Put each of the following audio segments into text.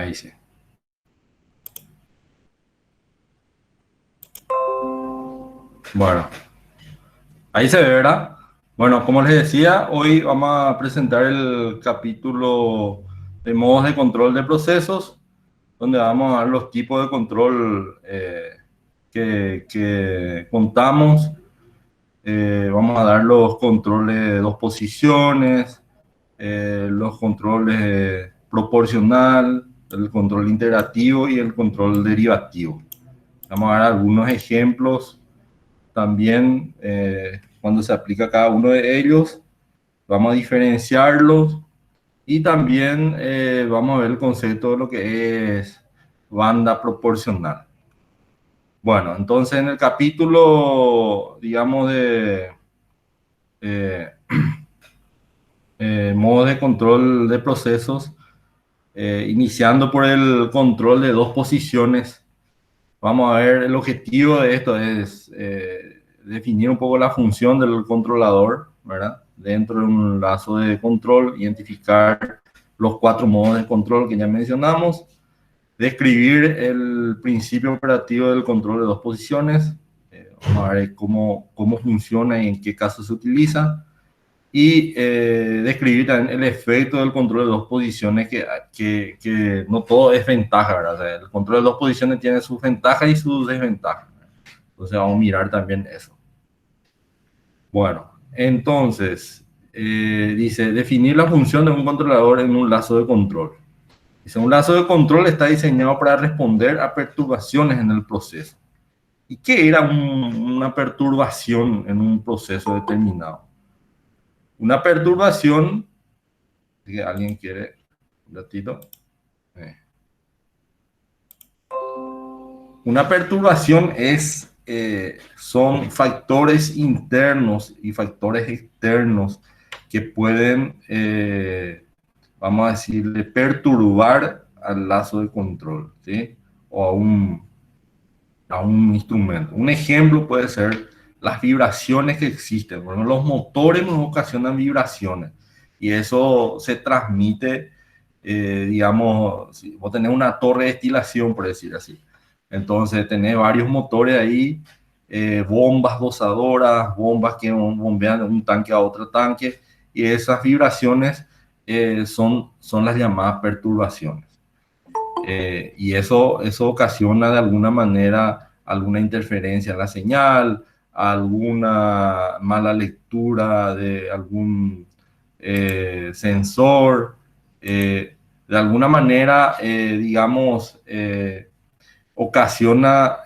Ahí sí. Bueno, ahí se ve, ¿verdad? Bueno, como les decía, hoy vamos a presentar el capítulo de modos de control de procesos, donde vamos a ver los tipos de control que contamos. Vamos a dar los controles de dos posiciones, los controles proporcional, el control integrativo y el control derivativo. Vamos a dar algunos ejemplos también cuando se aplica cada uno de ellos. Vamos a diferenciarlos y también vamos a ver el concepto de lo que es banda proporcional. Bueno, entonces en el capítulo, digamos, de eh, modos de control de procesos, iniciando por el control de dos posiciones, vamos a ver el objetivo de esto es definir un poco la función del controlador, ¿verdad? Dentro de un lazo de control, identificar los cuatro modos de control que ya mencionamos, describir el principio operativo del control de dos posiciones, vamos a ver cómo funciona y en qué caso se utiliza, y describir también el efecto del control de dos posiciones, que no todo es ventaja, ¿verdad? O sea, el control de dos posiciones tiene sus ventajas y sus desventajas. Entonces vamos a mirar también eso. Bueno, entonces, dice, definir la función de un controlador en un lazo de control. Dice, un lazo de control está diseñado para responder a perturbaciones en el proceso. ¿Y qué era una perturbación en un proceso determinado? Una perturbación, que alguien quiere un ratito. Eh. Una perturbación son factores internos y factores externos que pueden, vamos a decirle, perturbar al lazo de control, ¿sí? O a un instrumento. Un ejemplo puede ser las vibraciones que existen. Bueno, los motores nos ocasionan vibraciones y eso se transmite, digamos, si vos tenés una torre de destilación, por decir así. Entonces tenés varios motores ahí, bombas dosadoras, bombas que bombean de un tanque a otro tanque, y esas vibraciones son las llamadas perturbaciones. Y eso ocasiona de alguna manera alguna interferencia en la señal, alguna mala lectura de algún sensor, de alguna manera, digamos, ocasiona,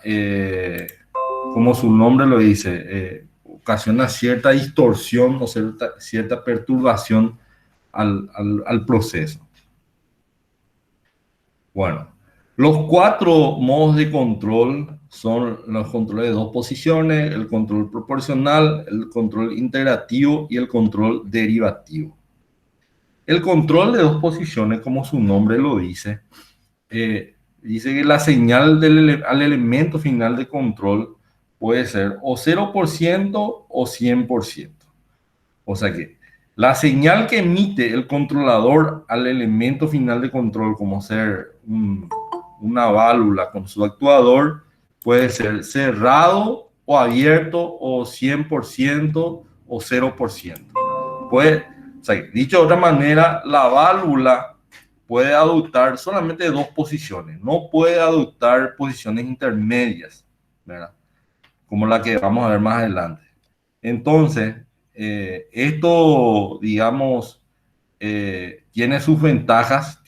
como su nombre lo dice, ocasiona cierta distorsión o cierta perturbación al proceso. Bueno, los cuatro modos de control son los controles de dos posiciones, el control proporcional, el control integrativo y el control derivativo. El control de dos posiciones, como su nombre lo dice, dice que la señal al elemento final de control puede ser o 0% o 100%. O sea que la señal que emite el controlador al elemento final de control, como ser una válvula con su actuador, puede ser cerrado o abierto o 100% o 0%. Puede, o sea, dicho de otra manera, la válvula puede adoptar solamente dos posiciones, no puede adoptar posiciones intermedias, ¿verdad? Como la que vamos a ver más adelante. Entonces, esto, digamos, tiene sus ventajas,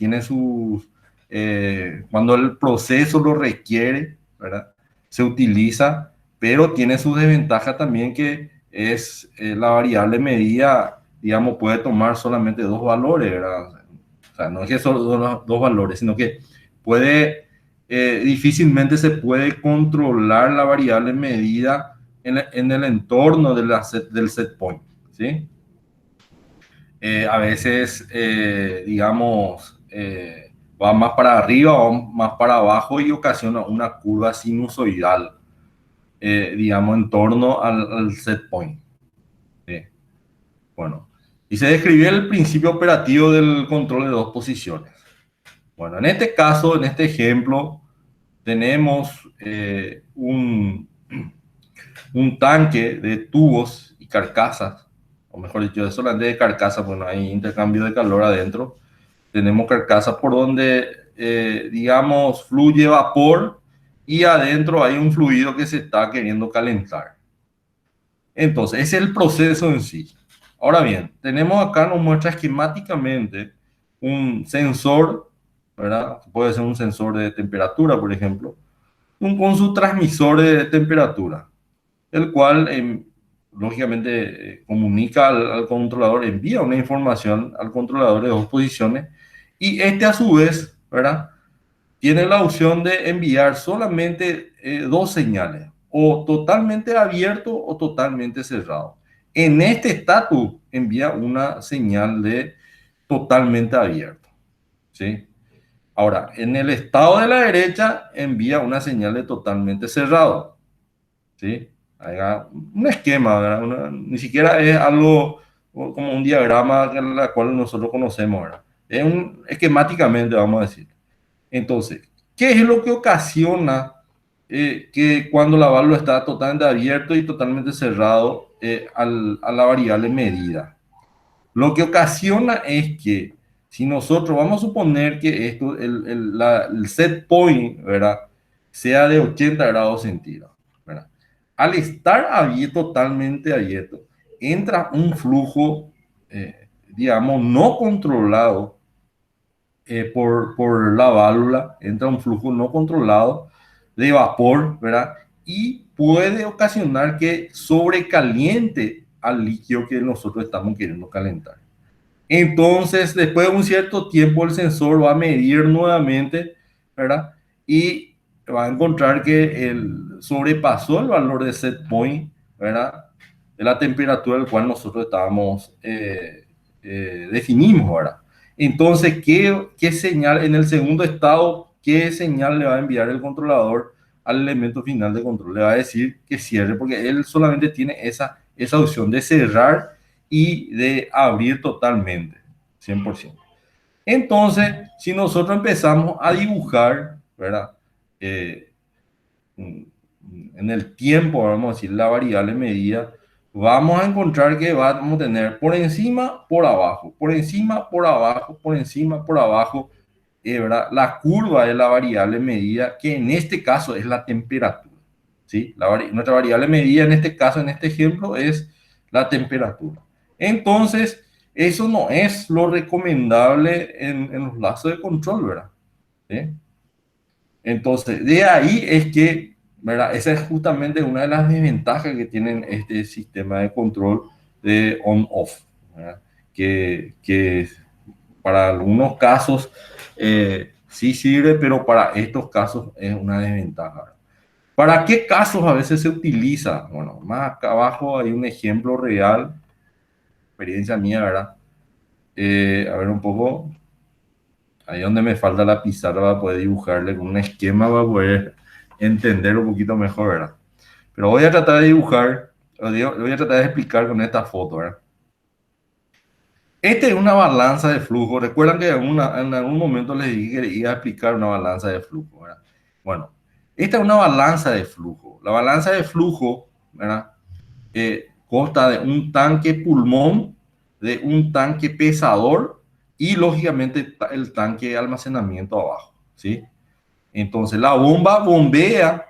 cuando el proceso lo requiere, ¿verdad? Se utiliza, pero tiene sus desventajas también, que es la variable medida, digamos, puede tomar solamente dos valores, ¿verdad? O sea, no es que solo dos valores, sino que puede, difícilmente se puede controlar la variable medida en el entorno del set point, ¿sí? A veces, digamos, va más para arriba o más para abajo y ocasiona una curva sinusoidal, digamos, en torno al set point. ¿Sí? Bueno, y se describió el principio operativo del control de dos posiciones. Bueno, en este caso, en este ejemplo, tenemos un tanque de tubos y carcasas, o mejor dicho, de solamente de carcasas, bueno, hay intercambio de calor adentro. Tenemos carcasas por donde, digamos, fluye vapor y adentro hay un fluido que se está queriendo calentar. Entonces, ese es el proceso en sí. Ahora bien, tenemos acá, nos muestra esquemáticamente un sensor, ¿verdad? Puede ser un sensor de temperatura, por ejemplo, con su transmisor de temperatura, el cual, lógicamente, comunica al controlador, envía una información al controlador de dos posiciones, y este a su vez, ¿verdad? Tiene la opción de enviar solamente dos señales, o totalmente abierto o totalmente cerrado. En este estatus envía una señal de totalmente abierto, ¿sí? Ahora, en el estado de la derecha envía una señal de totalmente cerrado, ¿sí? Haga un esquema, ¿verdad? Ni siquiera es algo como un diagrama que la cual nosotros conocemos, ¿verdad? Es un esquemáticamente, vamos a decir. Entonces, ¿qué es lo que ocasiona que cuando la válvula está totalmente abierto y totalmente cerrado a la variable medida? Lo que ocasiona es que si nosotros vamos a suponer que esto, el set point, ¿verdad? Sea de 80 grados centígrados, ¿verdad? Al estar abierto, totalmente abierto, entra un flujo, digamos, no controlado por la válvula, entra un flujo no controlado de vapor, ¿verdad? Y puede ocasionar que sobrecaliente al líquido que nosotros estamos queriendo calentar. Entonces, después de un cierto tiempo, el sensor va a medir nuevamente, ¿verdad? Y va a encontrar que sobrepasó el valor de set point, ¿verdad? De la temperatura al cual nosotros estábamos, definimos, ¿verdad? Entonces, ¿qué señal en el segundo estado, qué señal le va a enviar el controlador al elemento final de control? Le va a decir que cierre, porque él solamente tiene esa opción de cerrar y de abrir totalmente, 100%. Entonces, si nosotros empezamos a dibujar, ¿verdad? Eh, en el tiempo, vamos a decir, la variable medida, vamos a encontrar que vamos a tener por encima, por abajo, por encima, por abajo, por encima, por abajo, ¿verdad? La curva de la variable medida, que en este caso es la temperatura, ¿sí? Nuestra variable medida en este caso, en este ejemplo, es la temperatura. Entonces, eso no es lo recomendable en los lazos de control, ¿verdad? ¿Sí? Entonces, de ahí es que, ¿verdad? Esa es justamente una de las desventajas que tienen este sistema de control de on-off, ¿verdad? Que para algunos casos sí sirve, pero para estos casos es una desventaja. ¿Para qué casos a veces se utiliza? Bueno, más acá abajo hay un ejemplo real, experiencia mía, ¿verdad? A ver un poco, ahí donde me falta la pizarra para poder dibujarle con un esquema para poder entender un poquito mejor, ¿verdad? Pero voy a tratar de dibujar, voy a tratar de explicar con esta foto, ¿verdad? Esta es una balanza de flujo. Recuerdan que en algún momento les dije que iba a explicar una balanza de flujo, ¿verdad? Bueno, esta es una balanza de flujo. La balanza de flujo, ¿verdad? Consta de un tanque pulmón, de un tanque pesador y lógicamente el tanque de almacenamiento abajo, ¿sí? Entonces la bomba bombea,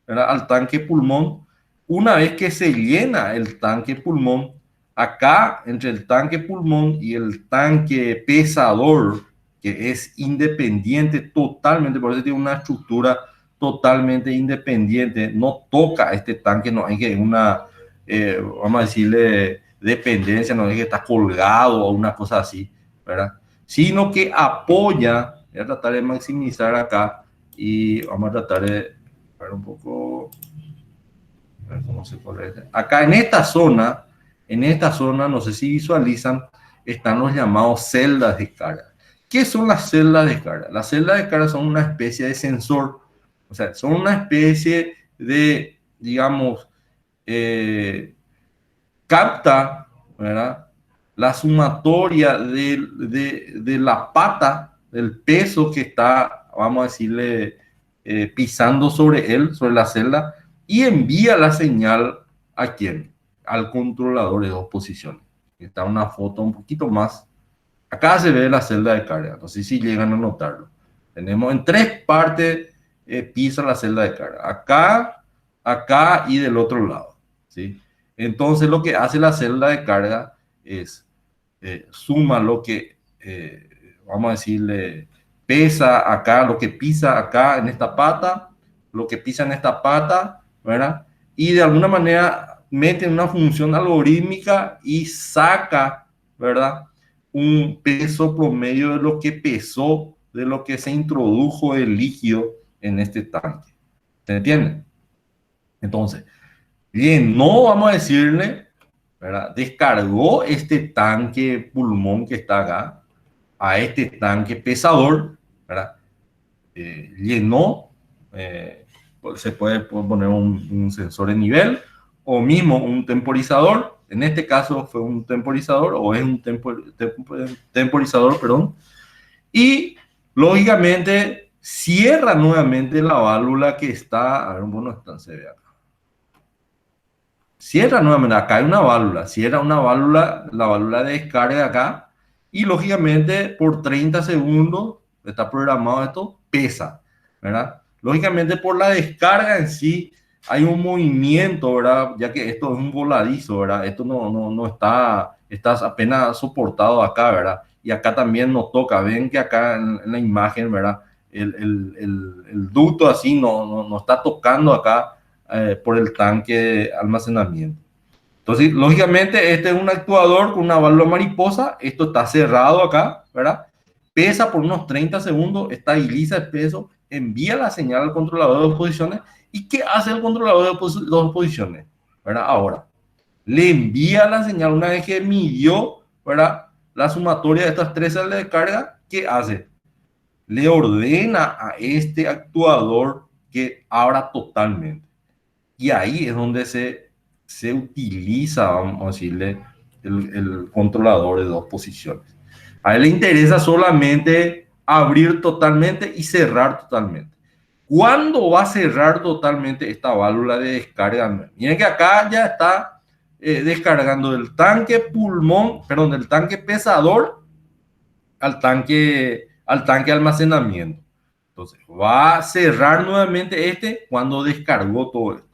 ¿verdad? Al tanque pulmón. Una vez que se llena el tanque pulmón, acá entre el tanque pulmón y el tanque pesador, que es independiente totalmente, por eso tiene una estructura totalmente independiente, no toca este tanque, no hay que una, vamos a decirle, dependencia, no es que está colgado o una cosa así, ¿verdad? Sino que apoya, voy a tratar de maximizar acá, y vamos a tratar de ver un poco, a ver cómo se corre. Acá en esta zona, no sé si visualizan, están los llamados celdas de carga. ¿Qué son las celdas de carga? Las celdas de carga son una especie de sensor, o sea, son una especie de, digamos, capta, ¿verdad? La sumatoria de la pata el peso que está, vamos a decirle, pisando sobre él, sobre la celda, y envía la señal ¿a quién? Al controlador de dos posiciones. Está una foto un poquito más. Acá se ve la celda de carga, no sé si llegan a notarlo. Tenemos en tres partes, pisa la celda de carga. Acá, acá y del otro lado, ¿sí? Entonces lo que hace la celda de carga es suma lo que, vamos a decirle, pesa acá, lo que pisa acá en esta pata, lo que pisa en esta pata, ¿verdad? Y de alguna manera mete una función algorítmica y saca, ¿verdad? Un peso promedio de lo que pesó, de lo que se introdujo el líquido en este tanque. ¿Se entiende? Entonces, bien, no vamos a decirle, ¿verdad? Descargó este tanque pulmón que está acá a este tanque pesador, ¿verdad? Llenó, se puede poner un sensor de nivel o mismo un temporizador. En este caso fue un temporizador o es un temporizador, perdón. Y lógicamente cierra nuevamente la válvula que está, a ver, bueno, se ve acá. Cierra nuevamente, acá hay una válvula, cierra una válvula, la válvula de descarga acá, y lógicamente por 30 segundos, está programado esto, pesa, ¿verdad? Lógicamente por la descarga en sí hay un movimiento, ¿verdad? Ya que esto es un voladizo, ¿verdad? Esto no está apenas soportado acá, ¿verdad? Y acá también nos toca, ven que acá en la imagen, ¿verdad? El ducto así no está tocando acá por el tanque de almacenamiento. Entonces, lógicamente, este es un actuador con una válvula mariposa. Esto está cerrado acá, ¿verdad? Pesa por unos 30 segundos, estabiliza el peso, envía la señal al controlador de dos posiciones. ¿Y qué hace el controlador de dos posiciones? ¿Verdad? Ahora, le envía la señal una vez que midió, ¿verdad? La sumatoria de estas tres celdas de carga. ¿Qué hace? Le ordena a este actuador que abra totalmente. Y ahí es donde se utiliza, vamos a decirle, el controlador de dos posiciones. A él le interesa solamente abrir totalmente y cerrar totalmente. ¿Cuándo va a cerrar totalmente esta válvula de descarga? Miren que acá ya está descargando del tanque pulmón, perdón, del tanque pesador al tanque almacenamiento. Entonces, va a cerrar nuevamente este cuando descargó todo esto.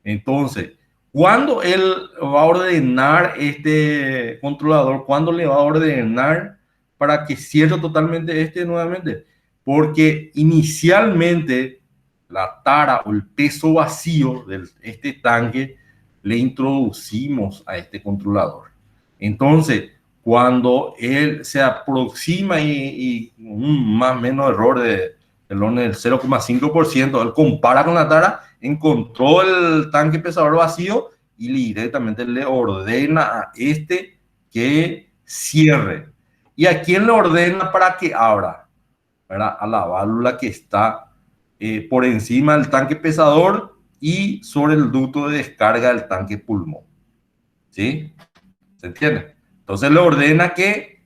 Entonces, ¿cuándo él va a ordenar este controlador? ¿Cuándo le va a ordenar para que cierre totalmente este nuevamente? Porque inicialmente la tara o el peso vacío de este tanque le introducimos a este controlador. Entonces, cuando él se aproxima y un más o menos error del 0,5%, él compara con la tara, encontró el tanque pesador vacío y directamente le ordena a este que cierre. ¿Y a quién le ordena para que abra? ¿Verdad? A la válvula que está por encima del tanque pesador y sobre el ducto de descarga del tanque pulmón. ¿Sí? ¿Se entiende? Entonces le ordena que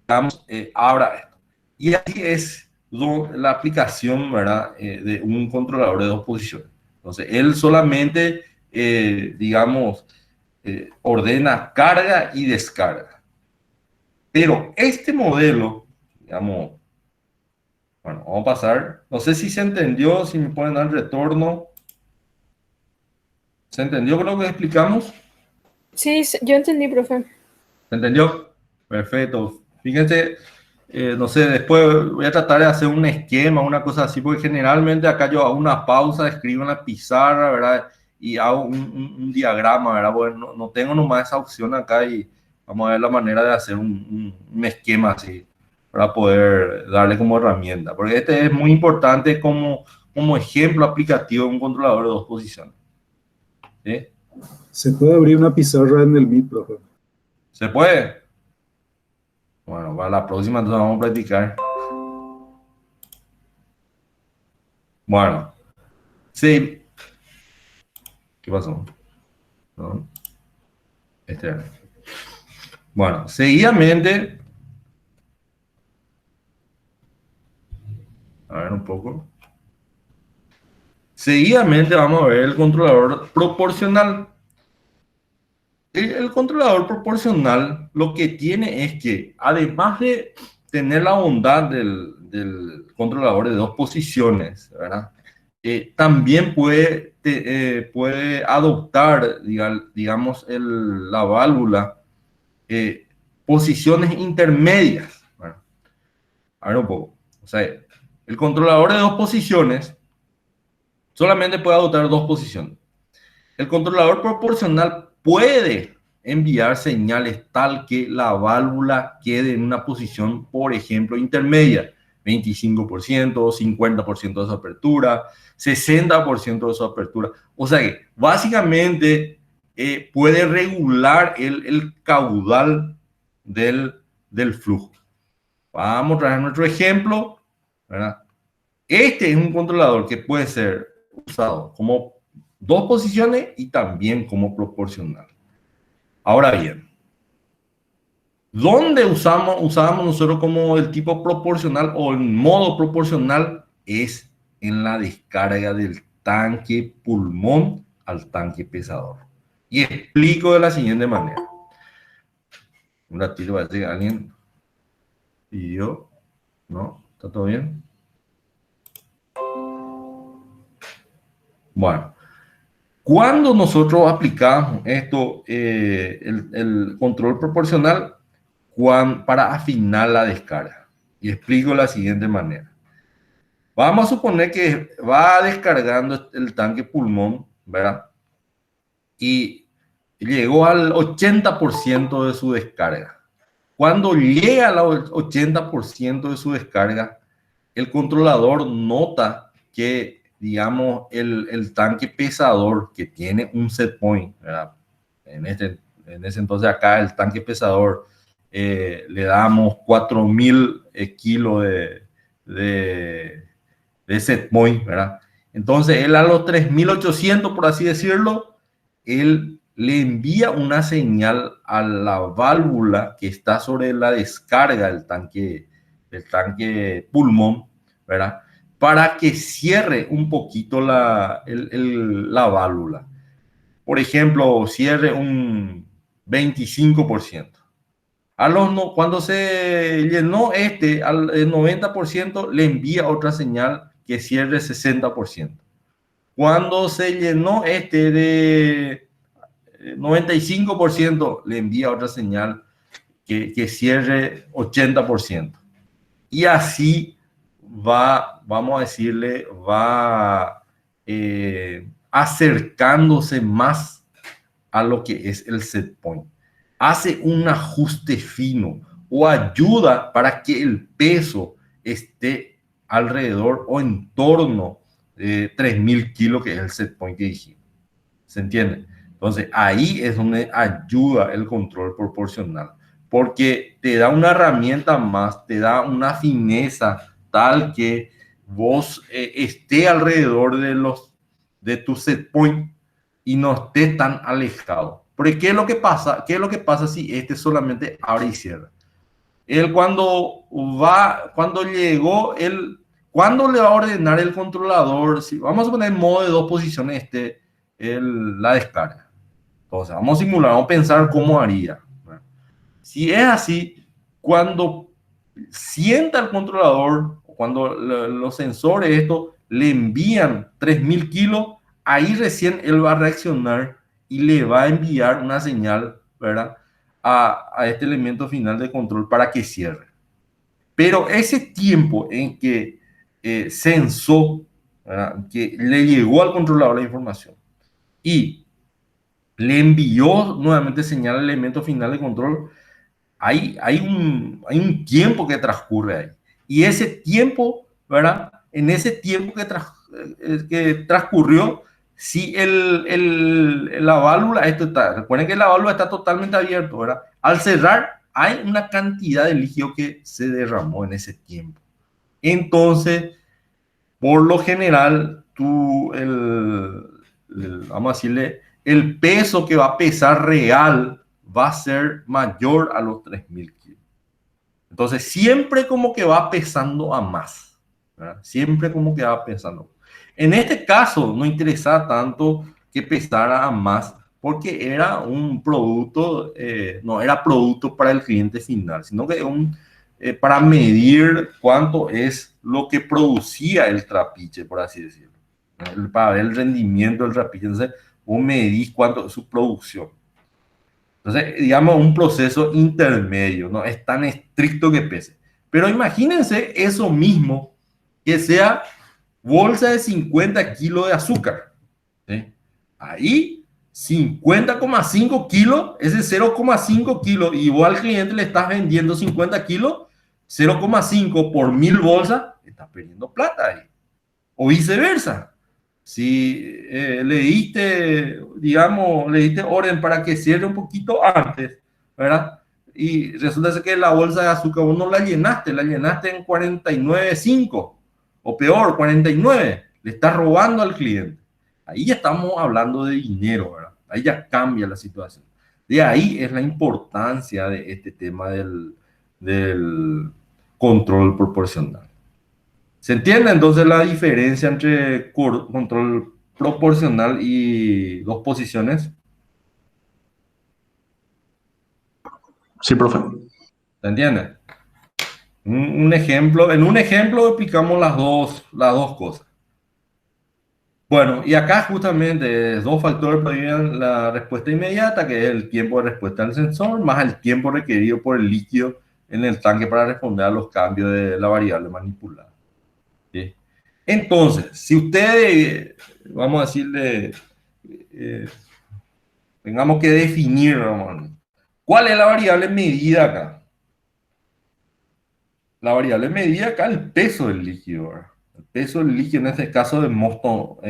digamos, abra esto. Y así es la aplicación, ¿verdad? De un controlador de dos posiciones. Entonces, él solamente, digamos, ordena carga y descarga. Pero este modelo, digamos, bueno, vamos a pasar. No sé si se entendió, si me pueden dar retorno. ¿Se entendió lo que explicamos? Sí, yo entendí, profe. ¿Se entendió? Perfecto. Fíjense, no sé, después voy a tratar de hacer un esquema, una cosa así, porque generalmente acá yo hago una pausa, escribo en la pizarra, ¿verdad? Y hago un diagrama, ¿verdad? Bueno, no tengo nomás esa opción acá y vamos a ver la manera de hacer un esquema así para poder darle como herramienta. Porque este es muy importante como ejemplo aplicativo de un controlador de dos posiciones. ¿Sí? Se puede abrir una pizarra en el Meet, profe. ¿Se puede? Bueno, para la próxima entonces vamos a practicar. Bueno, sí. ¿Qué pasó? ¿No? Este era. Bueno, seguidamente, A ver un poco. Seguidamente vamos a ver el controlador proporcional. El controlador proporcional lo que tiene es que, además de tener la bondad del controlador de dos posiciones, ¿verdad? También puede adoptar, digamos, la válvula, posiciones intermedias. Bueno, a ver un poco. O sea, el controlador de dos posiciones solamente puede adoptar dos posiciones. El controlador proporcional puede enviar señales tal que la válvula quede en una posición, por ejemplo, intermedia, 25%, 50% de su apertura, 60% de su apertura. O sea que básicamente puede regular el caudal del flujo. Vamos a traer nuestro ejemplo, ¿verdad? Este es un controlador que puede ser usado como dos posiciones y también como proporcional. Ahora bien, ¿dónde usábamos nosotros como el tipo proporcional o en modo proporcional? Es en la descarga del tanque pulmón al tanque pesador. Y explico de la siguiente manera. Un ratito va a decir alguien pidió, ¿no? ¿Está todo bien? Bueno. Cuando nosotros aplicamos esto, el control proporcional, para afinar la descarga. Y explico de la siguiente manera. Vamos a suponer que va descargando el tanque pulmón, ¿verdad? Y llegó al 80% de su descarga. Cuando llega al 80% de su descarga, el controlador nota que, digamos, el tanque pesador que tiene un set point, ¿verdad? En ese entonces acá el tanque pesador le damos 4000 kilos de set point, ¿verdad? Entonces él a los 3800, por así decirlo, él le envía una señal a la válvula que está sobre la descarga del tanque pulmón, ¿verdad? Para que cierre un poquito la válvula. Por ejemplo, cierre un 25%. Cuando se llenó al 90%, le envía otra señal que cierre 60%. Cuando se llenó de 95%, le envía otra señal que cierre 80%. Y así vamos a decirle, va acercándose más a lo que es el set point. Hace un ajuste fino o ayuda para que el peso esté alrededor o en torno de 3000 kilos, que es el set point que dijimos. ¿Se entiende? Entonces ahí es donde ayuda el control proporcional, porque te da una herramienta más, te da una fineza tal que vos esté alrededor de tu set point y no esté tan alejado. Porque ¿qué es lo que pasa? ¿Qué es lo que pasa si solamente abre y cierra? Él cuando llegó, cuando le va a ordenar el controlador, si vamos a poner en modo de dos posiciones la descarga. Entonces, vamos a simular, vamos a pensar cómo haría. Si es así, cuando sienta el controlador, cuando los sensores le envían 3000 kilos, ahí recién él va a reaccionar y le va a enviar una señal, ¿verdad? A este elemento final de control para que cierre. Pero ese tiempo en que sensó, ¿verdad?, que le llegó al controlador la información y le envió nuevamente señal al elemento final de control, hay un tiempo que transcurre ahí. Y ese tiempo, ¿verdad? En ese tiempo que transcurrió, si la válvula, recuerden que la válvula está totalmente abierta, ¿verdad? Al cerrar, hay una cantidad de líquido que se derramó en ese tiempo. Entonces, por lo general, vamos a decirle, el peso que va a pesar real va a ser mayor a los 3000 kilos. Entonces, siempre como que va pesando a más, ¿verdad? Siempre como que va pensando. En este caso no interesaba tanto que pesara a más, porque era un producto, no era producto para el cliente final, sino que para medir cuánto es lo que producía el trapiche, por así decirlo, para ver el rendimiento del trapiche. Entonces, vos medís cuánto es su producción. Entonces, digamos, un proceso intermedio, no es tan estricto que pese. Pero imagínense eso mismo, que sea bolsa de 50 kilos de azúcar, ¿sí? Ahí 50,5 kilos, ese 0,5 kilos, y vos al cliente le estás vendiendo 50 kilos, 0,5 por 1000 bolsas, estás perdiendo plata ahí. O viceversa. Si le diste, digamos, le diste orden para que cierre un poquito antes, ¿verdad? Y resulta ser que la bolsa de azúcar vos no la llenaste en 49,5 o peor, 49. Le estás robando al cliente. Ahí ya estamos hablando de dinero, ¿verdad? Ahí ya cambia la situación. De ahí es la importancia de este tema del control proporcional. ¿Se entiende entonces la diferencia entre control proporcional y dos posiciones? Sí, profe. ¿Se entiende? Un ejemplo, en un ejemplo explicamos las dos cosas. Bueno, y acá justamente dos factores prohíben la respuesta inmediata, que es el tiempo de respuesta del sensor, más el tiempo requerido por el líquido en el tanque para responder a los cambios de la variable manipulada. ¿Sí? Entonces, si usted, vamos a decirle, eh, tengamos que definir, vamos, ¿cuál es la variable medida acá? La variable medida acá es el peso del líquido, ¿verdad? El peso del líquido en este caso de mosto,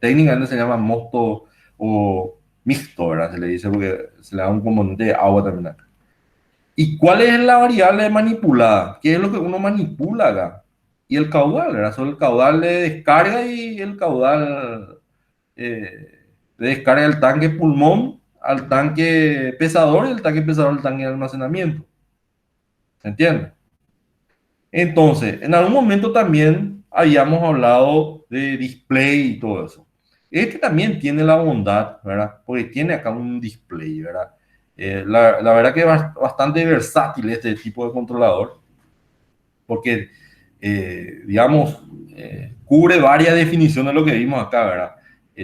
técnicamente se llama mosto o mixto, ¿verdad? Se le dice porque se le da un componente de agua también acá. ¿Y cuál es la variable manipulada? ¿Qué es lo que uno manipula acá? Y el caudal, ¿verdad? Son el caudal de descarga y el caudal de descarga del tanque pulmón al tanque pesador y el tanque pesador al tanque de almacenamiento. ¿Se entiende? Entonces, en algún momento también habíamos hablado de display y todo eso. Este también tiene la bondad, ¿verdad? Porque tiene acá un display, ¿verdad? La verdad que es bastante versátil este tipo de controlador, porque, digamos, cubre varias definiciones de lo que vimos acá, ¿verdad?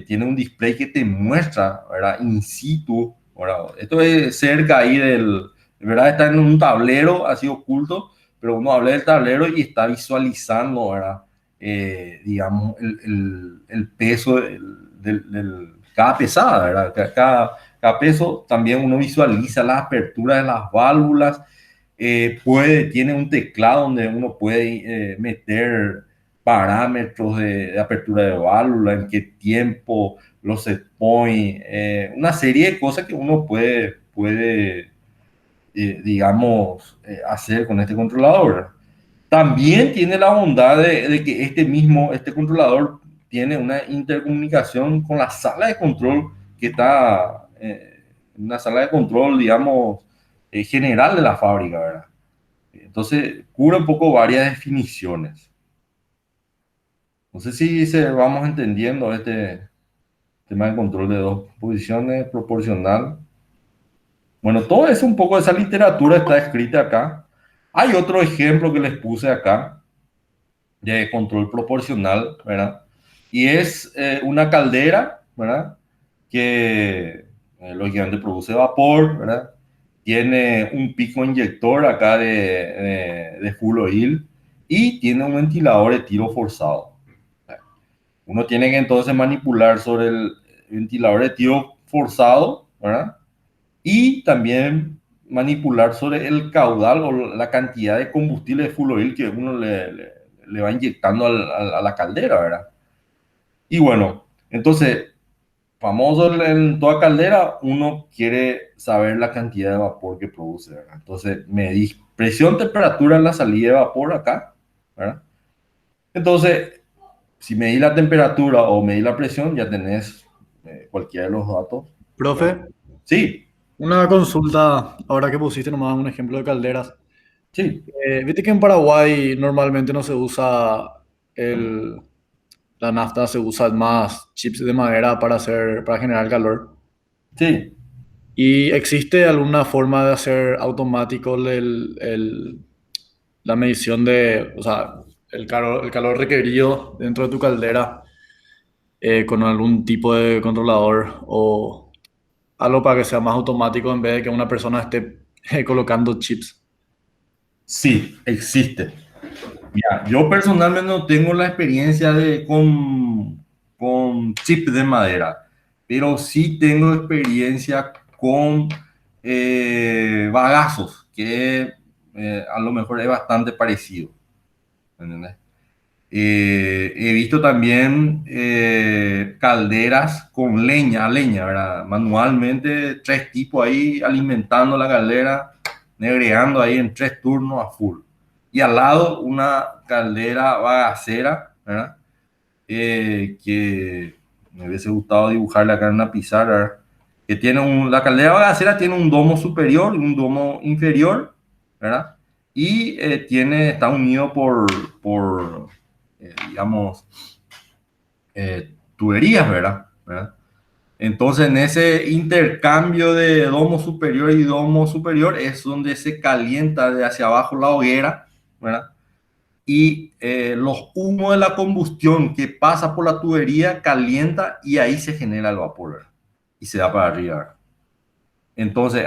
Tiene un display que te muestra, ¿verdad? In situ, ¿verdad? Esto es cerca ahí ¿verdad? Está en un tablero así oculto, pero uno habla del tablero y está visualizando, ¿verdad? Digamos, el peso cada pesada, ¿verdad? Cada peso también uno visualiza las aperturas de las válvulas, tiene un teclado donde uno puede meter parámetros de apertura de válvula, en qué tiempo, los set point, una serie de cosas que uno puede digamos, hacer con este controlador. También tiene la bondad de que este controlador tiene una intercomunicación con la sala de control que está en una sala de control, digamos, general de la fábrica, ¿verdad? Entonces, cubre un poco varias definiciones. No sé si vamos entendiendo este tema de control de dos posiciones, proporcional. Bueno, todo eso, un poco de esa literatura está escrita acá. Hay otro ejemplo que les puse acá de control proporcional, ¿verdad? Y es una caldera, ¿verdad? Que lógicamente produce vapor, ¿verdad? Tiene un pico inyector acá de full oil y tiene un ventilador de tiro forzado. Uno tiene que entonces manipular sobre el ventilador de tiro forzado, ¿verdad? Y también manipular sobre el caudal o la cantidad de combustible de full oil que uno le va inyectando a la caldera, ¿verdad? Y bueno, entonces, famoso en toda caldera, uno quiere saber la cantidad de vapor que produce, ¿verdad? Entonces, medís presión, temperatura en la salida de vapor acá, ¿verdad? Entonces, si medís la temperatura o medís la presión, ya tenés cualquiera de los datos. Profe, Sí, una consulta, ahora que pusiste nomás un ejemplo de calderas. sí. Viste que en Paraguay normalmente no se usa el, la nafta se usa más chips de madera para generar calor. Sí, ¿Y existe alguna forma de hacer automático la medición de, o sea, el calor requerido dentro de tu caldera con algún tipo de controlador o algo para que sea más automático en vez de que una persona esté colocando chips? sí, existe. Mira, yo personalmente no tengo la experiencia con chip de madera, pero sí tengo experiencia con bagazos, que a lo mejor es bastante parecido. ¿Entendés? He visto también calderas con leña, ¿verdad? Manualmente, tres tipos ahí alimentando la caldera, negreando ahí en 3 turnos a full. Y al lado una caldera bagacera, ¿verdad? Que me hubiese gustado dibujarla acá en una pizarra, ¿verdad? Que tiene la caldera bagacera tiene un domo superior y un domo inferior, ¿verdad? Y está unido por digamos, tuberías, ¿verdad? Entonces, en ese intercambio de domo superior y domo superior es donde se calienta de hacia abajo la hoguera, ¿verdad? Y los humos de la combustión que pasa por la tubería calienta y ahí se genera el vapor, ¿verdad? Y se da para arriba, ¿verdad? Entonces,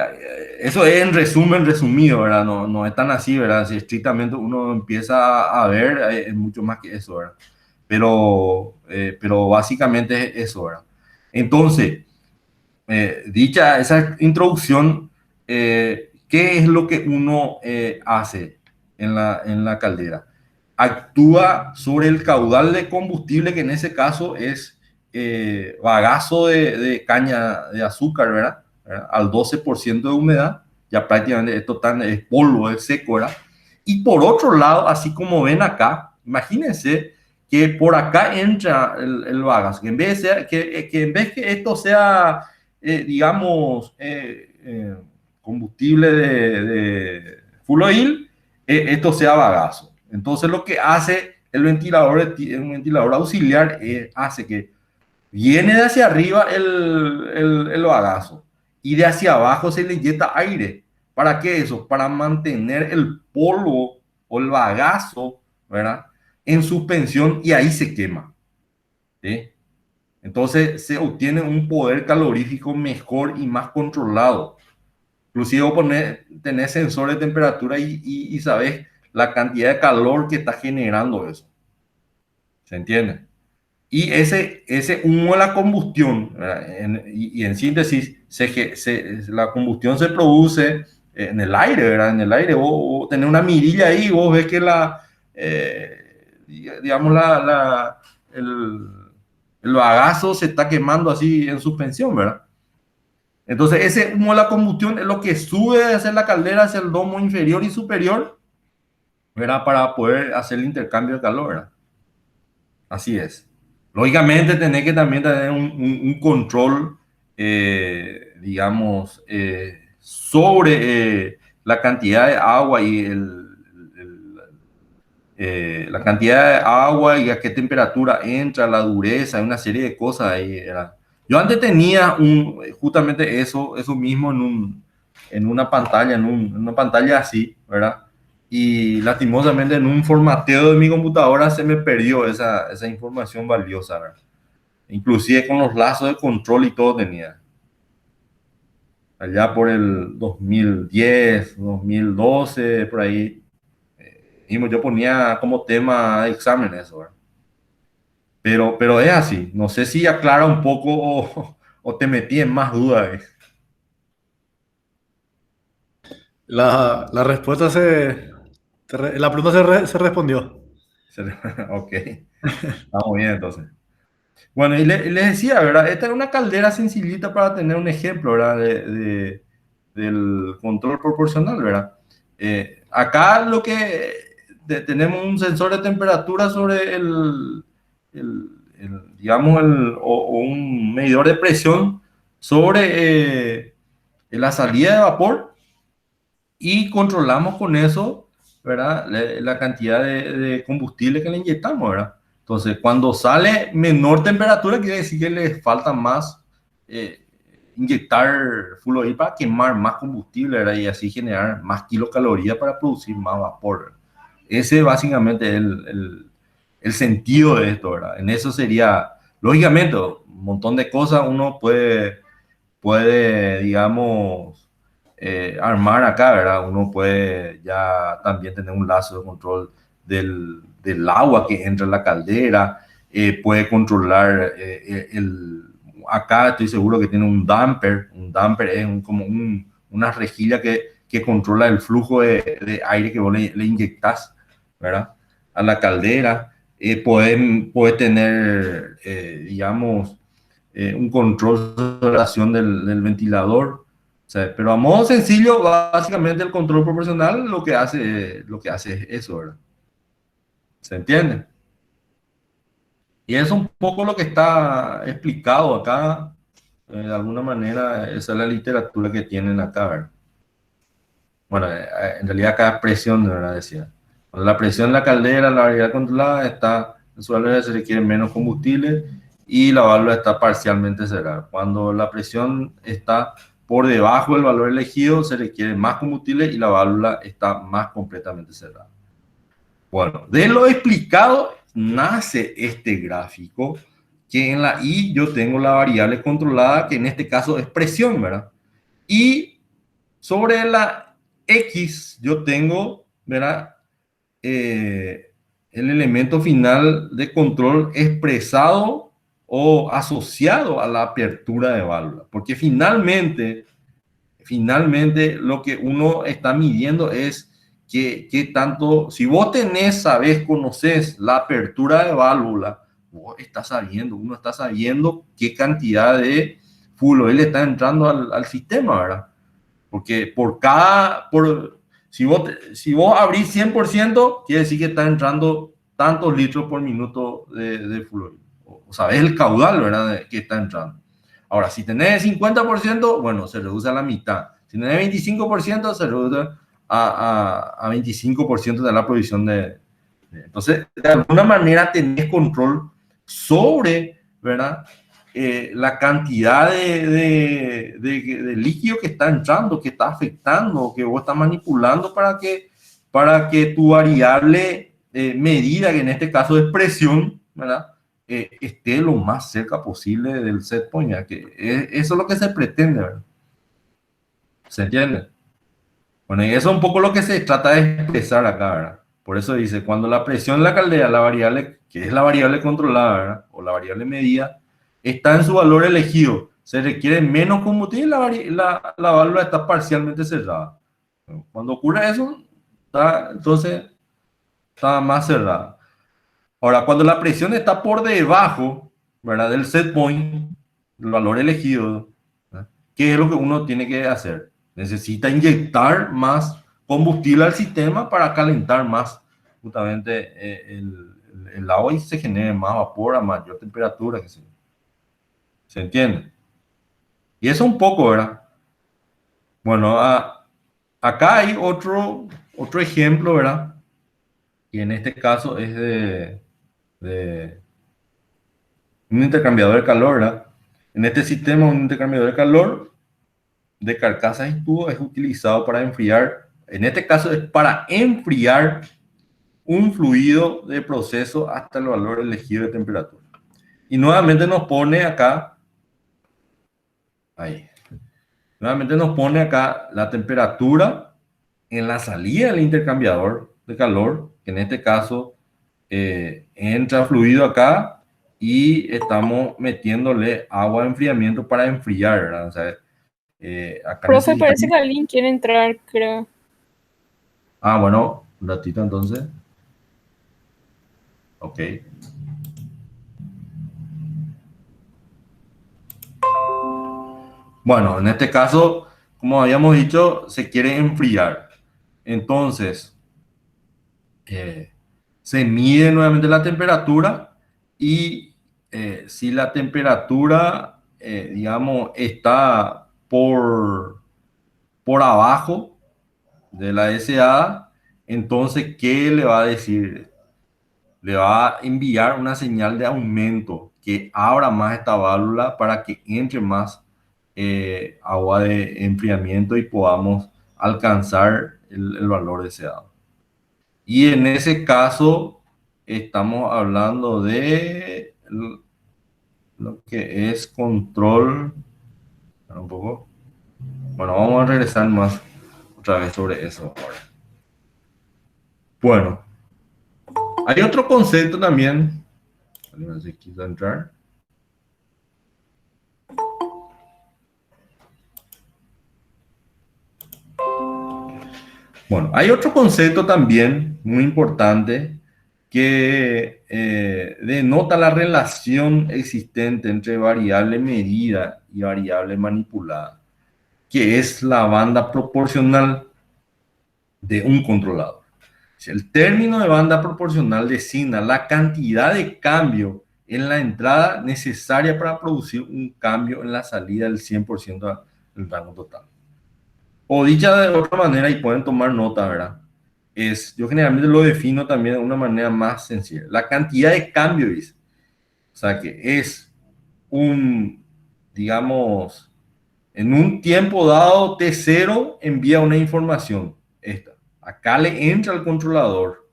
eso es en resumen, resumido, ¿verdad? No, no es tan así, ¿verdad? Si estrictamente uno empieza a ver, es mucho más que eso, ¿verdad? Pero básicamente es eso, ¿verdad? Entonces, dicha esa introducción, ¿qué es lo que uno hace en la caldera? Actúa sobre el caudal de combustible, que en ese caso es bagazo de caña de azúcar, ¿verdad? ¿Verdad? Al 12% de humedad, ya prácticamente esto es polvo, es seco, ¿verdad? Y por otro lado, así como ven acá, imagínense que por acá entra el bagazo, que en vez de, que en vez que esto sea digamos, combustible de full oil, esto sea bagazo. Entonces lo que hace un ventilador auxiliar, hace que viene de hacia arriba el bagazo y de hacia abajo se le inyecta aire. ¿Para qué eso? Para mantener el polvo o el bagazo, ¿verdad? En suspensión y ahí se quema. ¿Sí? Entonces se obtiene un poder calorífico mejor y más controlado. Inclusive vos tenés sensores de temperatura y sabes la cantidad de calor que está generando eso. ¿Se entiende? Y ese humo de la combustión, y en síntesis, la combustión se produce en el aire, ¿verdad? En el aire, vos tenés una mirilla ahí, vos ves que digamos, el bagazo se está quemando así en suspensión, ¿verdad? Entonces, ese humo de la combustión es lo que sube de hacer la caldera hacia el domo inferior y superior, ¿verdad? Para poder hacer el intercambio de calor, ¿verdad? Así es. Lógicamente, tenés que también tener un control, digamos, sobre la cantidad de agua y la cantidad de agua y a qué temperatura entra, la dureza, una serie de cosas ahí. Yo antes tenía justamente eso mismo en una pantalla, en una pantalla así, ¿verdad? Y lastimosamente en un formateo de mi computadora se me perdió esa información valiosa, ¿verdad? Inclusive con los lazos de control y todo tenía. Allá por el 2010, 2012, por ahí. Yo ponía como tema de examen eso, ¿verdad? Pero es así. No sé si aclara un poco o te metí en más dudas. La respuesta la pregunta se respondió. Ok, estamos bien entonces. Bueno, y les decía, ¿verdad? Esta es una caldera sencillita para tener un ejemplo, ¿verdad? Del control proporcional, ¿verdad? Acá tenemos un sensor de temperatura sobre digamos, o un medidor de presión sobre la salida de vapor y controlamos con eso, ¿verdad? La cantidad de combustible que le inyectamos, ¿verdad? Entonces, cuando sale menor temperatura, quiere decir que le falta más inyectar full oil para quemar más combustible, ¿verdad? Y así generar más kilocalorías para producir más vapor, ¿verdad? Ese básicamente es el sentido de esto, ¿verdad? En eso sería, lógicamente, un montón de cosas uno puede digamos, armar acá, ¿verdad? Uno puede ya también tener un lazo de control del agua que entra en la caldera, puede controlar acá estoy seguro que tiene un damper es una rejilla que controla el flujo de aire que vos le inyectás, ¿verdad? A la caldera. Puede tener, digamos, un control de relación del ventilador. O sea, pero a modo sencillo, básicamente el control proporcional lo que hace es eso, ¿verdad? ¿Se entiende? Y es un poco lo que está explicado acá. De alguna manera, esa es la literatura que tienen acá, ¿verdad? Bueno, en realidad acá es presión, de verdad decía. Cuando la presión en la caldera, la variabilidad controlada está, en su válvula se requiere menos combustible y la válvula está parcialmente cerrada. Cuando la presión está por debajo del valor elegido, se requiere más combustible y la válvula está más completamente cerrada. Bueno, de lo explicado nace este gráfico, que en la Y yo tengo la variable controlada, que en este caso es presión, ¿verdad? Y sobre la X yo tengo, ¿verdad? El elemento final de control expresado o asociado a la apertura de válvula. Porque finalmente lo que uno está midiendo es que tanto, si vos sabés, conocés la apertura de válvula, uno está sabiendo qué cantidad de full oil está entrando al sistema, ¿verdad? Porque si vos abrís 100%, quiere decir que está entrando tantos litros por minuto de full oil. O sabés el caudal, ¿verdad? Que está entrando. Ahora, si tenés 50%, bueno, se reduce a la mitad. Si tenés 25%, se reduce a 25% de la provisión entonces, de alguna manera tenés control sobre, ¿verdad? La cantidad de líquido que está entrando, que está afectando, que vos estás manipulando para que tu variable medida, que en este caso es presión, ¿verdad? Esté lo más cerca posible del set point, ya que eso es lo que se pretende, ¿verdad? ¿Se entiende? Bueno, y eso es un poco lo que se trata de expresar acá, ¿verdad? Por eso dice, cuando la presión en la caldera, la variable, que es la variable controlada, ¿verdad? O la variable medida, está en su valor elegido, se requiere menos combustible y la válvula está parcialmente cerrada. Cuando ocurre eso, entonces está más cerrada. Ahora, cuando la presión está por debajo, ¿verdad? Del set point, el valor elegido, ¿verdad? ¿Qué es lo que uno tiene que hacer? Necesita inyectar más combustible al sistema para calentar más justamente el agua y se genere más vapor a mayor temperatura. ¿Se entiende? Y eso un poco, ¿verdad? Bueno, acá hay otro ejemplo, ¿verdad? Y en este caso es de un intercambiador de calor, ¿verdad? En este sistema, un intercambiador de calor de carcasas y tubos es utilizado para enfriar, en este caso es para enfriar un fluido de proceso hasta el valor elegido de temperatura. Y nuevamente nos pone acá, ahí, nuevamente nos pone acá la temperatura en la salida del intercambiador de calor, que en este caso entra fluido acá y estamos metiéndole agua de enfriamiento para enfriar, ¿verdad? O sea, acá Profe, parece necesitamos... que alguien quiere entrar, creo. Bueno, un ratito entonces. Ok. Bueno, en este caso, como habíamos dicho, se quiere enfriar. Entonces, se mide nuevamente la temperatura y si la temperatura, digamos, está por abajo de la deseada, entonces, ¿qué le va a decir? le va a enviar una señal de aumento que abra más esta válvula para que entre más agua de enfriamiento y podamos alcanzar el valor deseado. Y en ese caso estamos hablando de lo que es control. Un poco. Bueno, vamos a regresar más otra vez sobre eso ahora. Bueno, hay otro concepto también. A ver si quiso entrar. Bueno, hay otro concepto también muy importante que denota la relación existente entre variable medida y variable manipulada, que es la banda proporcional de un controlador. El término de banda proporcional designa la cantidad de cambio en la entrada necesaria para producir un cambio en la salida del 100% del rango total. O dicha de otra manera, y pueden tomar nota, ¿verdad? Yo generalmente lo defino también de una manera más sencilla. La cantidad de cambio, dice. O sea, que es digamos, en un tiempo dado, T0 envía una información. Esta. Acá le entra al controlador,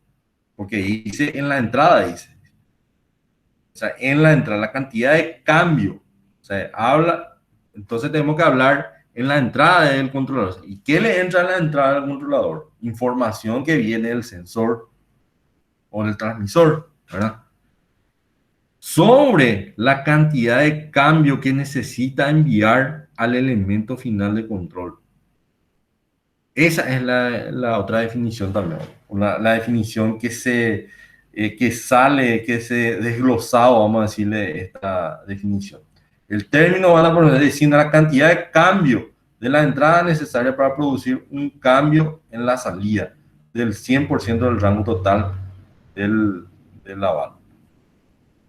porque dice en la entrada, dice. O sea, en la entrada, la cantidad de cambio. O sea, entonces tenemos que hablar en la entrada del controlador. ¿Y qué le entra en la entrada del controlador? Información que viene del sensor o del transmisor, ¿verdad? Sobre la cantidad de cambio que necesita enviar al elemento final de control. Esa es la otra definición también. La definición que se desglosado, vamos a decirle esta definición. El término van a poner designa la cantidad de cambio de la entrada necesaria para producir un cambio en la salida del 100% del rango total de la válvula.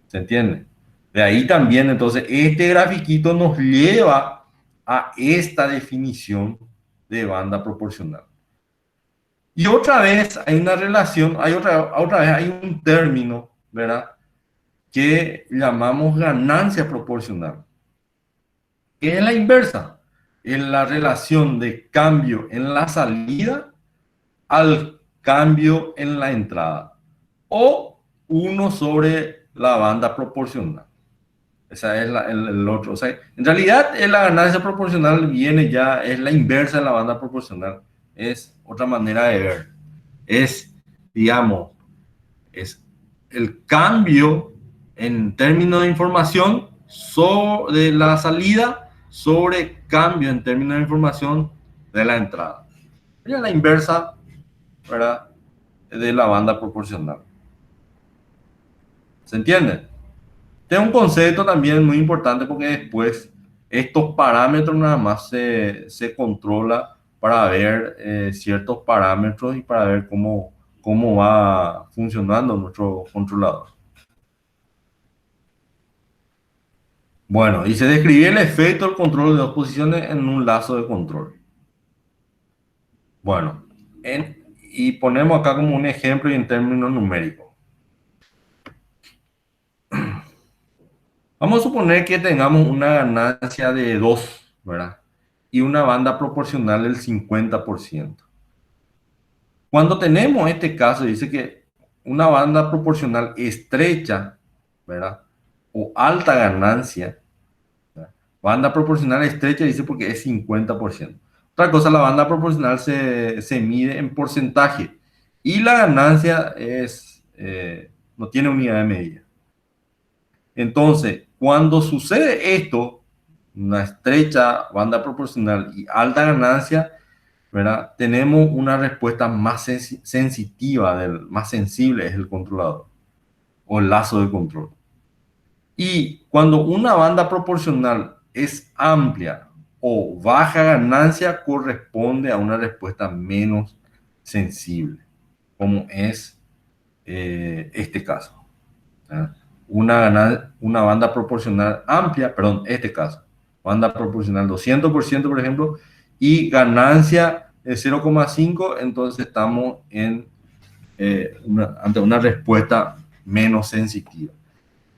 ¿Se entiende? De ahí también, entonces, este grafiquito nos lleva a esta definición de banda proporcional. Y otra vez hay una relación, otra vez hay un término, ¿verdad? Que llamamos ganancia proporcional. Que es la inversa, en la relación de cambio en la salida al cambio en la entrada. O 1 sobre la banda proporcional. Esa es el otro. O sea, en realidad la ganancia proporcional es la inversa de la banda proporcional. Es otra manera de ver. Digamos, es el cambio en términos de información de la salida sobre cambio en términos de información de la entrada. Es la inversa, ¿verdad?, de la banda proporcional. ¿Se entiende? Este es un concepto también muy importante porque después estos parámetros nada más se controla para ver ciertos parámetros y para ver cómo va funcionando nuestro controlador. Bueno, y se describe el efecto del control de dos posiciones en un lazo de control. Bueno, y ponemos acá como un ejemplo y en términos numéricos. Vamos a suponer que tengamos una ganancia de 2, ¿verdad? Y una banda proporcional del 50%. Cuando tenemos este caso, dice que una banda proporcional estrecha, ¿verdad?, o alta ganancia, ¿verdad? Banda proporcional estrecha dice porque es 50%. Otra cosa, la banda proporcional se mide en porcentaje y la ganancia no tiene unidad de medida. Entonces, cuando sucede esto, una estrecha banda proporcional y alta ganancia, ¿verdad?, tenemos una respuesta más sensitiva, más sensible es el controlador o el lazo de control. Y cuando una banda proporcional es amplia o baja ganancia, corresponde a una respuesta menos sensible, como es este caso, ¿verdad? Una banda proporcional amplia, perdón, este caso, banda proporcional 200%, por ejemplo, y ganancia de 0,5, entonces estamos ante una respuesta menos sensitiva.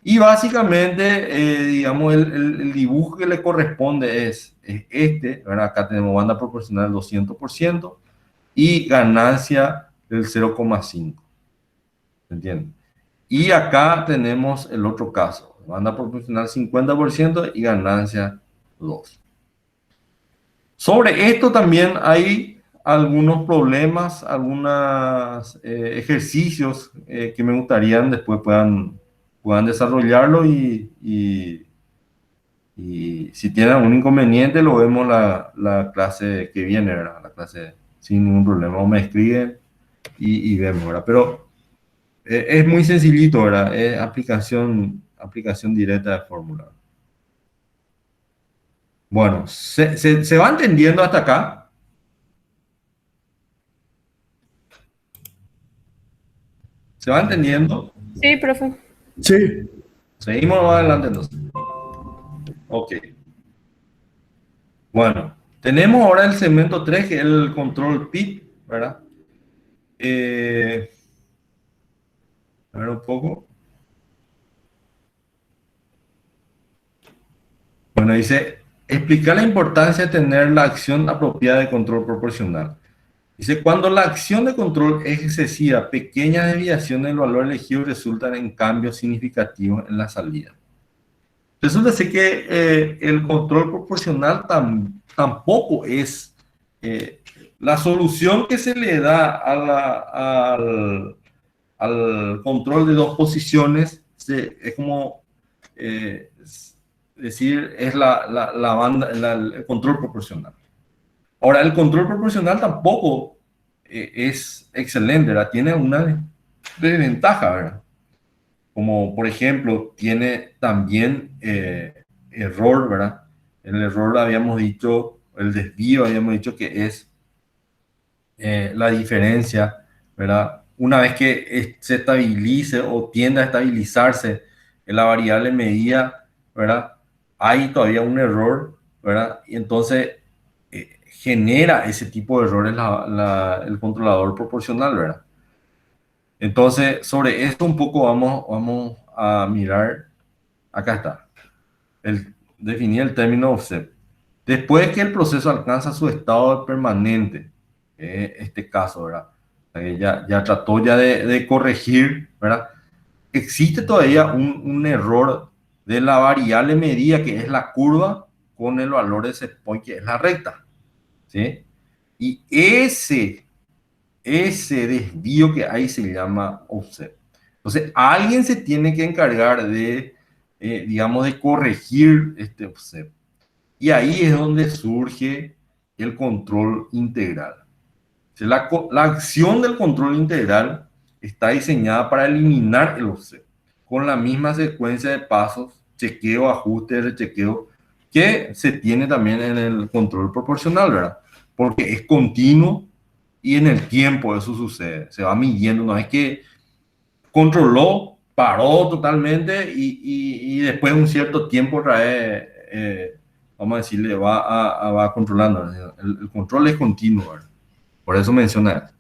Y básicamente, digamos, el dibujo que le corresponde es este, ¿verdad? Acá tenemos banda proporcional del 200% y ganancia del 0,5. ¿Se entiende? Y acá tenemos el otro caso, banda proporcional 50% y ganancia 2. Sobre esto también hay algunos problemas, algunos ejercicios que me gustaría después puedan desarrollarlo y si tienen algún inconveniente lo vemos la clase que viene, ¿verdad? La clase sin ningún problema, o me escriben y vemos, ¿verdad? Pero es muy sencillito, ¿verdad? Es aplicación directa de fórmula. Bueno, ¿se va entendiendo hasta acá? ¿Se va entendiendo? Sí, profe. Sí. Seguimos más adelante entonces. Ok. Bueno, tenemos ahora el segmento 3, que es el control PID, ¿verdad? A ver un poco. Bueno, dice, explicar la importancia de tener la acción apropiada de control proporcional. Dice, cuando la acción de control es excesiva, pequeñas desviaciones del valor elegido resultan en cambios significativos en la salida. Resulta ser que el control proporcional tampoco es la solución que se le da al control de dos posiciones. Es como decir, es la banda, el control proporcional. Ahora, el control proporcional tampoco es excelente, ¿verdad? Tiene una desventaja, ¿verdad? Como por ejemplo, tiene también error, ¿verdad? El error habíamos dicho, el desvío habíamos dicho que es la diferencia, ¿verdad? Una vez que se estabilice o tiende a estabilizarse en la variable medida, ¿verdad? Hay todavía un error, ¿verdad? Y entonces genera ese tipo de errores el controlador proporcional, ¿verdad? Entonces, sobre esto un poco vamos a mirar. Acá está. Definir el término offset. Después que el proceso alcanza su estado permanente, este caso, ¿verdad? O sea, que ya trató ya de corregir, ¿verdad? Existe todavía un error de la variable medida, que es la curva, con el valor de set point, que es la recta, ¿sí? Y ese desvío que hay se llama offset. Entonces, alguien se tiene que encargar de, digamos, de corregir este offset. Y ahí es donde surge el control integral. La acción del control integral está diseñada para eliminar el offset con la misma secuencia de pasos, chequeo, ajuste, rechequeo, que se tiene también en el control proporcional, ¿verdad? Porque es continuo y en el tiempo eso sucede, se va midiendo, no es que controló, paró totalmente y después de un cierto tiempo otra vez, vamos a decirle, va controlando. El control es continuo, ¿verdad? Por eso menciona esto.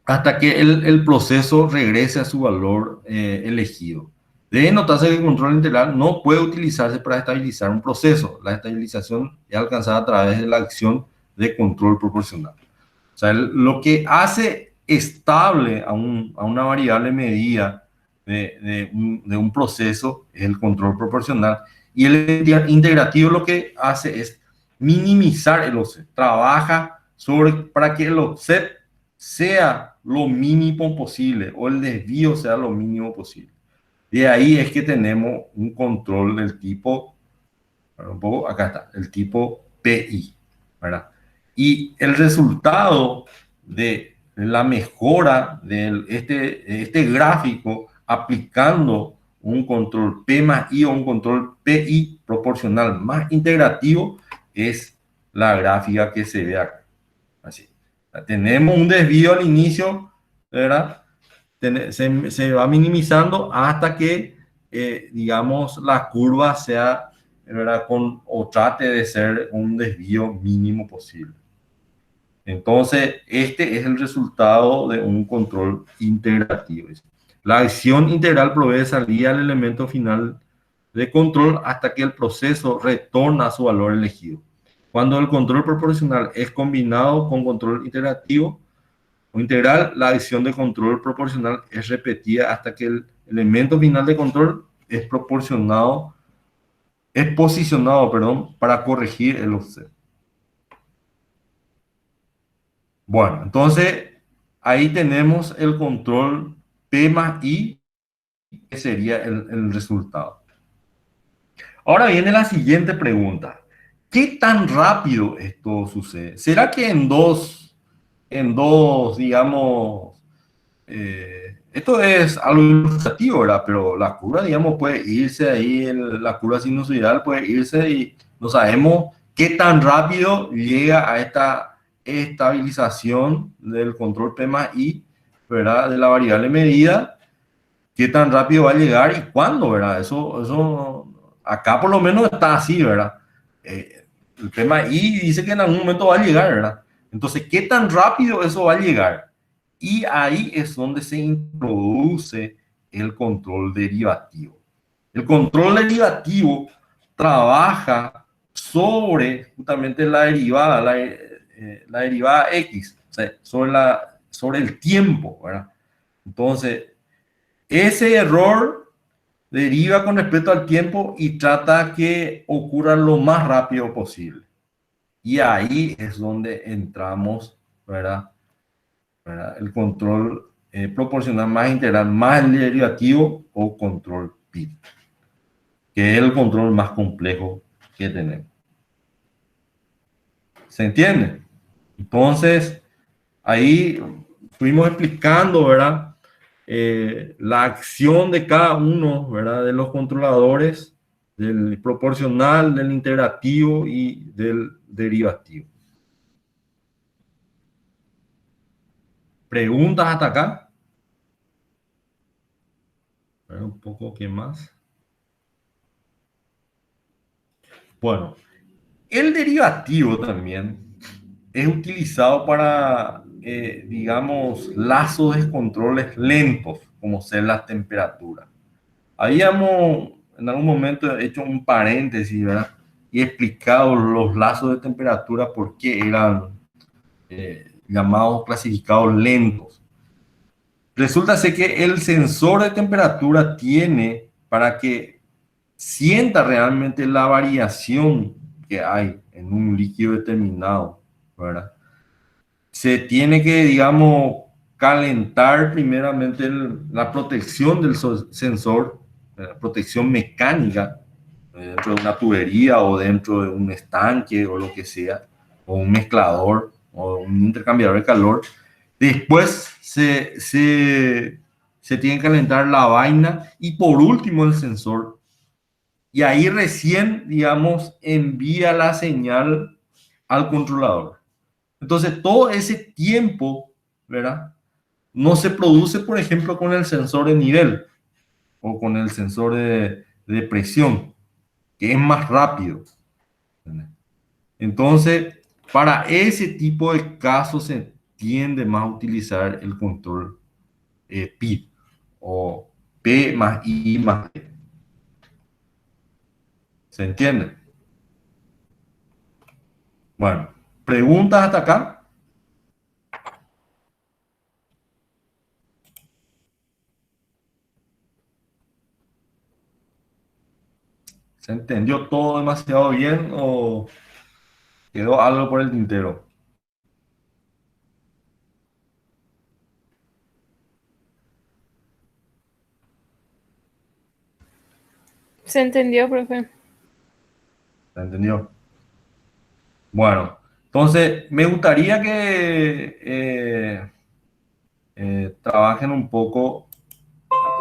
Hasta que el proceso regrese a su valor elegido. Debe notarse que el control integral no puede utilizarse para estabilizar un proceso. La estabilización es alcanzada a través de la acción de control proporcional. O sea, lo que hace estable a una variable medida de un proceso es el control proporcional. Y el integrativo lo que hace es minimizar el offset. Trabaja para que el offset sea lo mínimo posible o el desvío sea lo mínimo posible. De ahí es que tenemos un control del tipo, un poco, acá está, el tipo PI, ¿verdad? Y el resultado de la mejora de este gráfico aplicando un control P más I o un control PI proporcional más integrativo es la gráfica que se ve acá. Así. Tenemos un desvío al inicio, ¿verdad? Se va minimizando hasta que, digamos, la curva sea, ¿verdad? O trate de ser un desvío mínimo posible. Entonces, este es el resultado de un control integrativo. La acción integral provee salida al elemento final de control hasta que el proceso retorna a su valor elegido. Cuando el control proporcional es combinado con control interactivo o integral, la acción de control proporcional es repetida hasta que el elemento final de control es posicionado, perdón, para corregir el offset. Bueno, entonces ahí tenemos el control P más I, que sería el resultado. Ahora viene la siguiente pregunta. ¿Qué tan rápido esto sucede? ¿Será que digamos, esto es algo ilustrativo, ¿verdad? Pero la curva, digamos, puede irse ahí, la curva sinusoidal puede irse y no sabemos qué tan rápido llega a esta estabilización del control P más I, ¿verdad? De la variable medida, qué tan rápido va a llegar y cuándo, ¿verdad? Eso acá por lo menos está así, ¿verdad? El tema I dice que en algún momento va a llegar, ¿verdad? Entonces, ¿qué tan rápido eso va a llegar? Y ahí es donde se introduce el control derivativo. El control derivativo trabaja sobre justamente la derivada, la derivada X, o sea, sobre el tiempo, ¿verdad? Entonces, ese error deriva con respecto al tiempo y trata que ocurra lo más rápido posible. Y ahí es donde entramos, ¿verdad? El control proporcional más integral, más el derivativo o control PID, que es el control más complejo que tenemos. ¿Se entiende? Entonces, ahí fuimos explicando, ¿verdad? La acción de cada uno, ¿verdad? De los controladores, del proporcional, del integrativo y del derivativo. ¿Preguntas hasta acá? Un poco, ¿qué más? Bueno, el derivativo también es utilizado para, digamos, lazos de controles lentos, como ser la temperatura. Habíamos en algún momento hecho un paréntesis, ¿verdad? Y explicado los lazos de temperatura, por qué eran llamados, clasificados lentos. Resulta ser que el sensor de temperatura tiene, para que sienta realmente la variación que hay en un líquido determinado, ¿verdad? Se tiene que, digamos, calentar primeramente la protección del sensor, la protección mecánica, dentro de una tubería o dentro de un estanque o lo que sea, o un mezclador o un intercambiador de calor. Después se tiene que calentar la vaina y por último el sensor. Y ahí recién, digamos, envía la señal al controlador. Entonces, todo ese tiempo, ¿verdad? No se produce, por ejemplo, con el sensor de nivel o con el sensor de presión, que es más rápido. Entonces, para ese tipo de casos se tiende más a utilizar el control PID o P más I más D. ¿Se entiende? Bueno, ¿preguntas hasta acá? ¿Se entendió todo demasiado bien o quedó algo por el tintero? ¿Se entendió, profe? ¿Se entendió? Bueno, entonces me gustaría que trabajen un poco.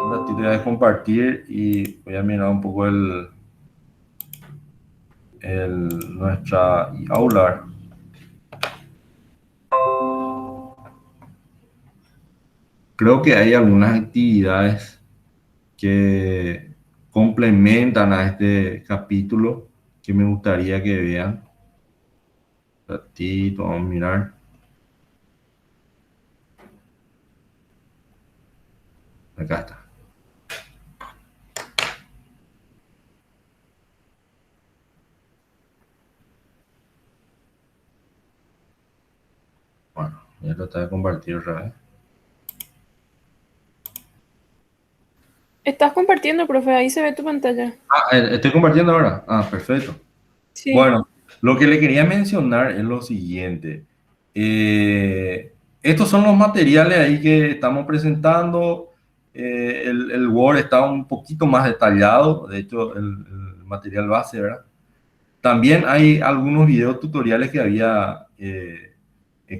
Un ratito voy a compartir y voy a mirar un poco nuestra aula. Creo que hay algunas actividades que complementan a este capítulo que me gustaría que vean. Un ratito, vamos a mirar. Acá está. Bueno, ya lo traté de compartir otra vez. Estás compartiendo, profe, ahí se ve tu pantalla. Estoy compartiendo ahora. Perfecto. Sí. Bueno, lo que le quería mencionar es lo siguiente. Estos son los materiales ahí que estamos presentando. El Word está un poquito más detallado, de hecho, el material base, ¿verdad? También hay algunos videos tutoriales que había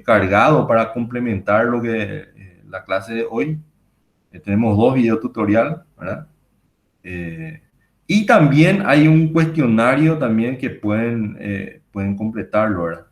cargado para complementar lo que la clase de hoy. Tenemos dos videos tutoriales, ¿verdad? Eh, y también hay un cuestionario también que pueden completarlo, ¿verdad?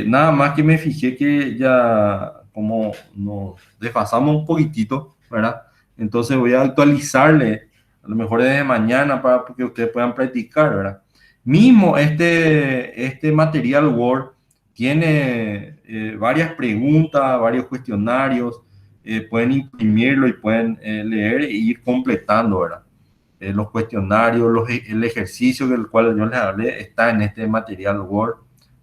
Nada más que me fijé que ya como nos desfasamos un poquitito, ¿verdad? Entonces voy a actualizarle, a lo mejor desde mañana para que ustedes puedan practicar, ¿verdad? Mismo este material Word tiene varias preguntas, varios cuestionarios, pueden imprimirlo y pueden leer e ir completando, ¿verdad? Los cuestionarios, el ejercicio del cual yo les hablé está en este material Word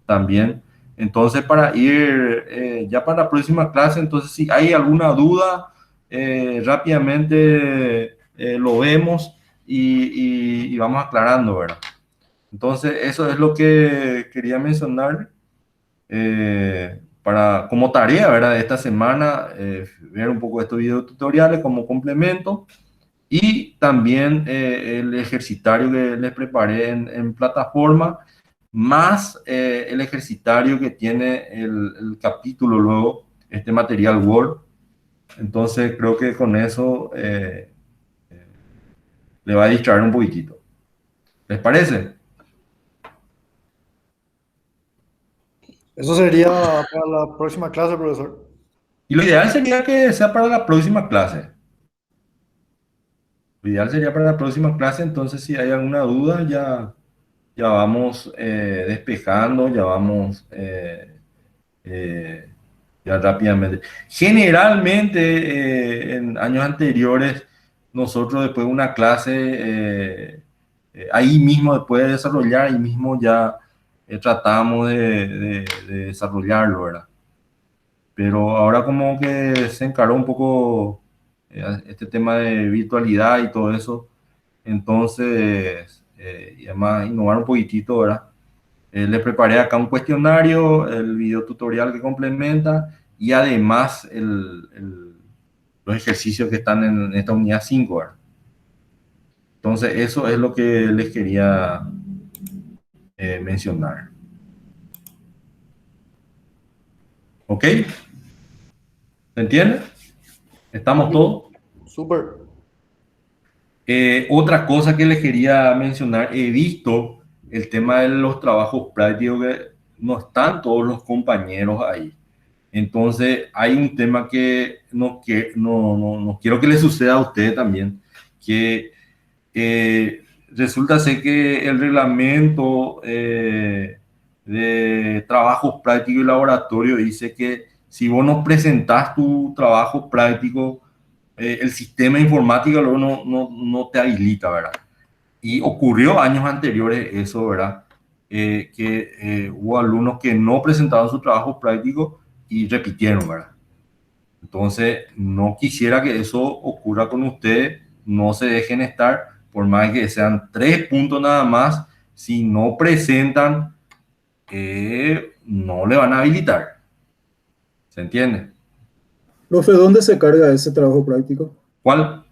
también. Entonces, para ir ya para la próxima clase, entonces si hay alguna duda, rápidamente lo vemos y vamos aclarando, ¿verdad? Entonces, eso es lo que quería mencionar como tarea, ¿verdad? De esta semana, ver un poco estos videos tutoriales como complemento y también el ejercitario que les preparé en plataforma, más el ejercitario que tiene el capítulo luego, este material Word. Entonces creo que con eso le va a distraer un poquitito. ¿Les parece? Eso sería para la próxima clase, profesor. Y lo ideal sería que sea para la próxima clase. Lo ideal sería para la próxima clase, entonces si hay alguna duda ya vamos despejando, ya vamos eh, ya rápidamente. Generalmente, en años anteriores, nosotros después de una clase, ahí mismo, después de desarrollar, ahí mismo ya tratamos de desarrollarlo, ¿verdad? Pero ahora como que se encaró un poco este tema de virtualidad y todo eso, entonces, y además innovar un poquitito, ¿verdad? Les preparé acá un cuestionario, el video tutorial que complementa y además los ejercicios que están en esta unidad 5, ¿verdad? Entonces, eso es lo que les quería mencionar. ¿Ok? ¿Se entiende? ¿Estamos todos? Súper. Otra cosa que les quería mencionar, he visto el tema de los trabajos prácticos que no están todos los compañeros ahí. Entonces, hay un tema no quiero que le suceda a ustedes también, que resulta ser que el reglamento de trabajos prácticos y laboratorio dice que si vos no presentás tu trabajo práctico, el sistema informático luego no te habilita, ¿verdad? Y ocurrió años anteriores eso, ¿verdad? Que hubo alumnos que no presentaban su trabajo práctico y repitieron, ¿verdad? Entonces, no quisiera que eso ocurra con ustedes, no se dejen estar, por más que sean 3 puntos nada más, si no presentan, no le van a habilitar. ¿Se entiende? Profe, ¿dónde se carga ese trabajo práctico? ¿Cuál?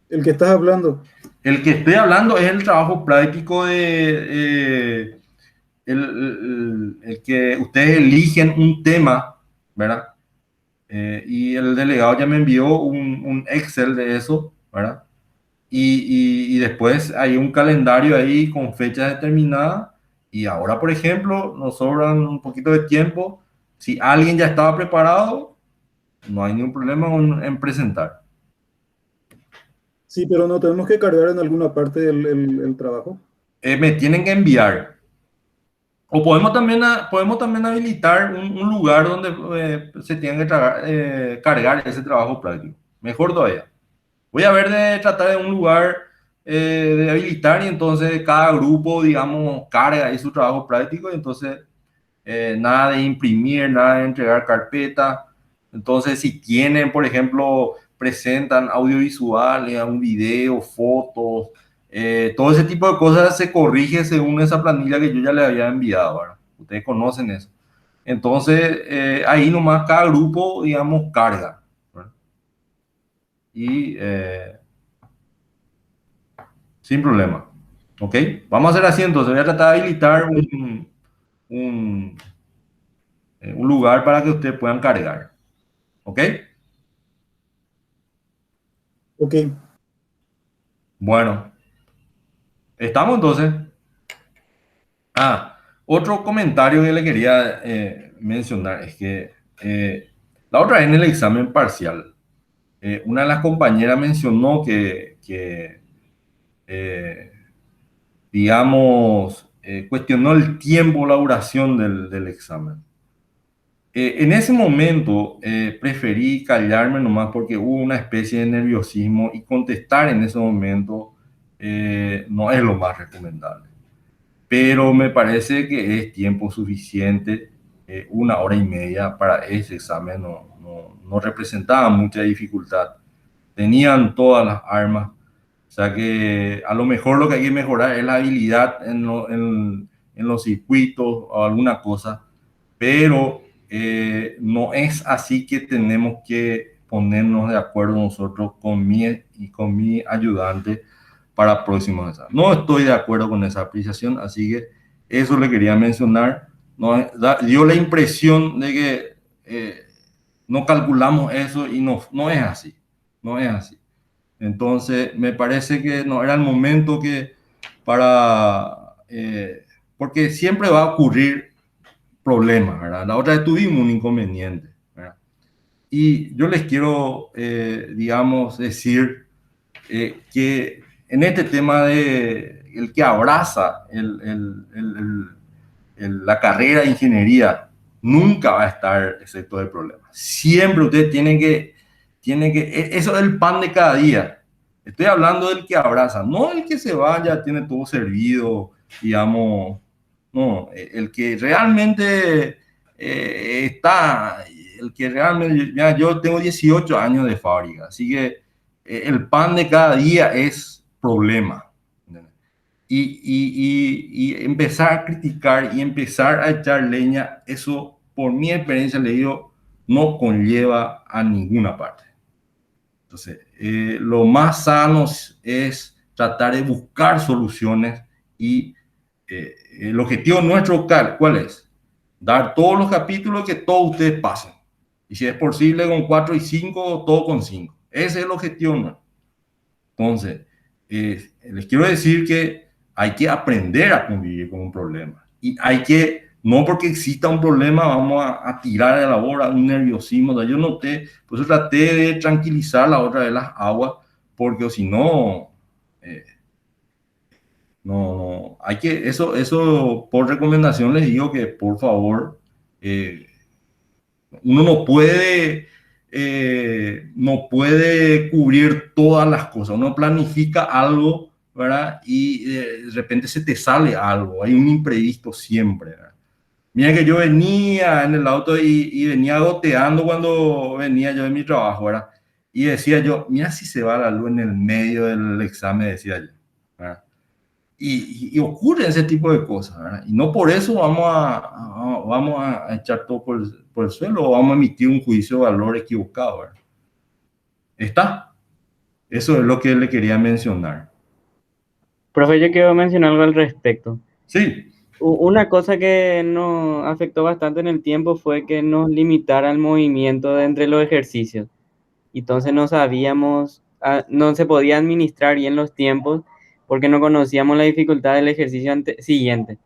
El que estás hablando. El que estoy hablando es el trabajo práctico el que ustedes eligen un tema, ¿verdad? Y el delegado ya me envió un Excel de eso, ¿verdad? Y después hay un calendario ahí con fecha determinada. Y ahora, por ejemplo, nos sobran un poquito de tiempo. Si alguien ya estaba preparado, no hay ningún problema en presentar. Sí, pero no tenemos que cargar en alguna parte el trabajo. Me tienen que enviar. O podemos también habilitar un lugar donde se tenga que cargar ese trabajo práctico. mejor todavía. Voy a ver de tratar de un lugar de habilitar y entonces cada grupo, digamos, carga ahí su trabajo práctico y entonces nada de imprimir, nada de entregar carpeta. Entonces, si tienen, por ejemplo, presentan audiovisuales, un video, fotos, todo ese tipo de cosas se corrige según esa planilla que yo ya le había enviado, ¿verdad? Ustedes conocen eso. Entonces, ahí nomás cada grupo, digamos, carga, ¿verdad? Y sin problema. ¿Ok? Vamos a hacer así entonces. Voy a tratar de habilitar un, un lugar para que ustedes puedan cargar. ¿Ok? Ok. Bueno, estamos entonces. Otro comentario que le quería mencionar es que la otra vez en el examen parcial, una de las compañeras mencionó que digamos, cuestionó el tiempo, la duración del examen. En ese momento preferí callarme nomás porque hubo una especie de nerviosismo y contestar en ese momento no es lo más recomendable. Pero me parece que es tiempo suficiente, 1 hora y media para ese examen, no representaba mucha dificultad. Tenían todas las armas, o sea que a lo mejor lo que hay que mejorar es la habilidad en los circuitos o alguna cosa, pero no es así que tenemos que ponernos de acuerdo nosotros con mi ayudante para próximos exámenes. No estoy de acuerdo con esa apreciación, así que eso le quería mencionar. No, dio la impresión de que no calculamos eso y no es así, no es así. Entonces, me parece que no era el momento que para, porque siempre va a ocurrir problemas, ¿verdad? La otra vez tuvimos un inconveniente, ¿verdad? Y yo les quiero, digamos, decir que en este tema de el que abraza la carrera de ingeniería nunca va a estar excepto de problemas. Siempre ustedes eso es el pan de cada día. Estoy hablando del que abraza, no el que se vaya, tiene todo servido, digamos, no, el que realmente está, el que realmente, ya, yo tengo 18 años de fábrica, así que el pan de cada día es problema. Y empezar a criticar y empezar a echar leña, eso por mi experiencia le digo, no conlleva a ninguna parte. Entonces, lo más sano es tratar de buscar soluciones y el objetivo nuestro, ¿cuál es? Dar todos los capítulos que todos ustedes pasen. Y si es posible con 4 y 5, todo con 5. Ese es el objetivo nuestro. Entonces, les quiero decir que hay que aprender a convivir con un problema. Y hay que, no porque exista un problema, vamos a tirar a la bola un nerviosismo. Yo noté, por eso traté de tranquilizar la otra de las aguas, porque si no, no, hay que, eso por recomendación les digo que por favor, uno no puede cubrir todas las cosas. Uno planifica algo, ¿verdad? Y de repente se te sale algo. Hay un imprevisto siempre, ¿verdad? Mira que yo venía en el auto y venía goteando cuando venía yo de mi trabajo, ¿verdad? Y decía yo, mira si se va la luz en el medio del examen, decía yo, ¿verdad? Y ocurre ese tipo de cosas, ¿verdad? Y no por eso vamos a echar todo por el suelo o vamos a emitir un juicio de valor equivocado, ¿verdad? ¿Está? Eso es lo que le quería mencionar. Profe, yo quiero mencionar algo al respecto. Sí. Una cosa que nos afectó bastante en el tiempo fue que nos limitara el movimiento de entre los ejercicios. Entonces no sabíamos, no se podía administrar bien los tiempos porque no conocíamos la dificultad del ejercicio siguiente.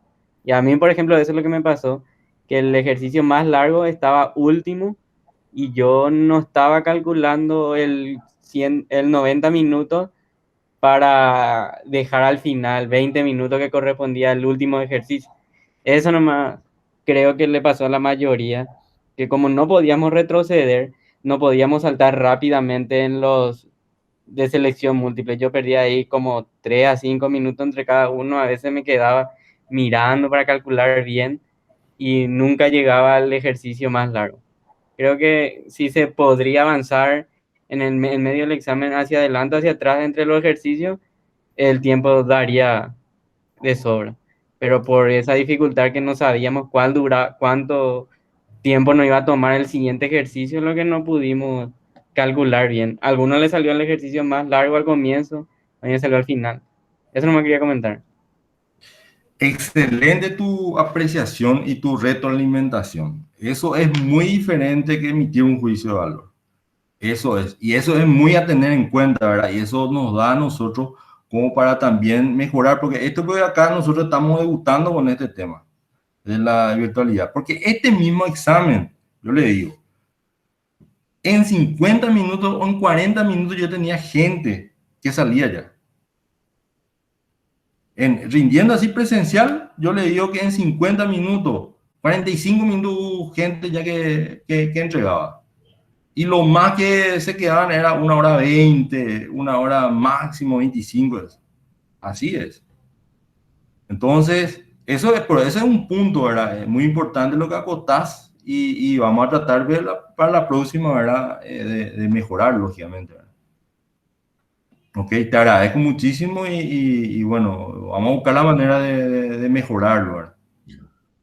Y a mí, por ejemplo, eso es lo que me pasó, que el ejercicio más largo estaba último y yo no estaba calculando el 90 minutos para dejar al final 20 minutos que correspondía al último ejercicio. Eso nomás creo que le pasó a la mayoría, que como no podíamos retroceder, no podíamos saltar rápidamente en los de selección múltiple. Yo perdía ahí como 3 a 5 minutos entre cada uno. A veces me quedaba mirando para calcular bien y nunca llegaba al ejercicio más largo. Creo que sí se podría avanzar en medio del examen hacia adelante, hacia atrás entre los ejercicios, el tiempo daría de sobra. Pero por esa dificultad que no sabíamos cuánto tiempo nos iba a tomar el siguiente ejercicio, lo que no pudimos calcular bien. A algunos les salió el ejercicio más largo al comienzo, a mí me salió al final. Eso no me quería comentar. Excelente tu apreciación y tu retroalimentación. Eso es muy diferente que emitir un juicio de valor. Eso es. Y eso es muy a tener en cuenta, ¿verdad? Y eso nos da a nosotros como para también mejorar, porque esto que acá nosotros estamos debutando con este tema de la virtualidad. Porque este mismo examen, yo le digo, en 50 minutos o en 40 minutos yo tenía gente que salía ya. Rindiendo así presencial, yo le digo que en 50 minutos, 45 minutos hubo gente ya que entregaba. Y lo más que se quedaban era 1 hora 20, 1 hora máximo 25. Así es. Entonces, pero ese es un punto, ¿verdad? Es muy importante lo que acotás y vamos a tratar para la próxima, ¿verdad? De mejorar, lógicamente, ¿verdad? Ok, te agradezco muchísimo y bueno, vamos a buscar la manera de mejorarlo, ¿verdad?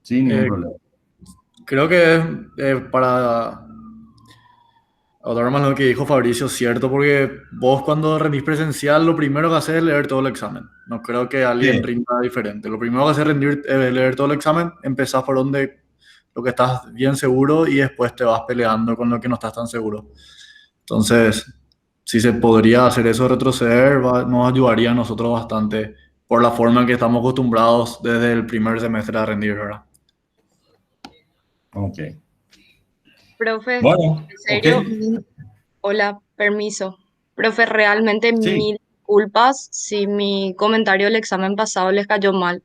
Sin ningún problema. Creo que para hablar más lo que dijo Fabricio, cierto, porque vos cuando rendís presencial, lo primero que haces es leer todo el examen. No creo que alguien rinda diferente. Lo primero que haces es leer todo el examen, empezás por donde lo que estás bien seguro y después te vas peleando con lo que no estás tan seguro. Entonces, si se podría hacer eso, retroceder, nos ayudaría a nosotros bastante por la forma en que estamos acostumbrados desde el primer semestre a rendir, ¿verdad? Ok. Profe, Bueno, en serio, ok. hola, permiso. Profe, realmente Sí. mil disculpas si mi comentario del examen pasado les cayó mal.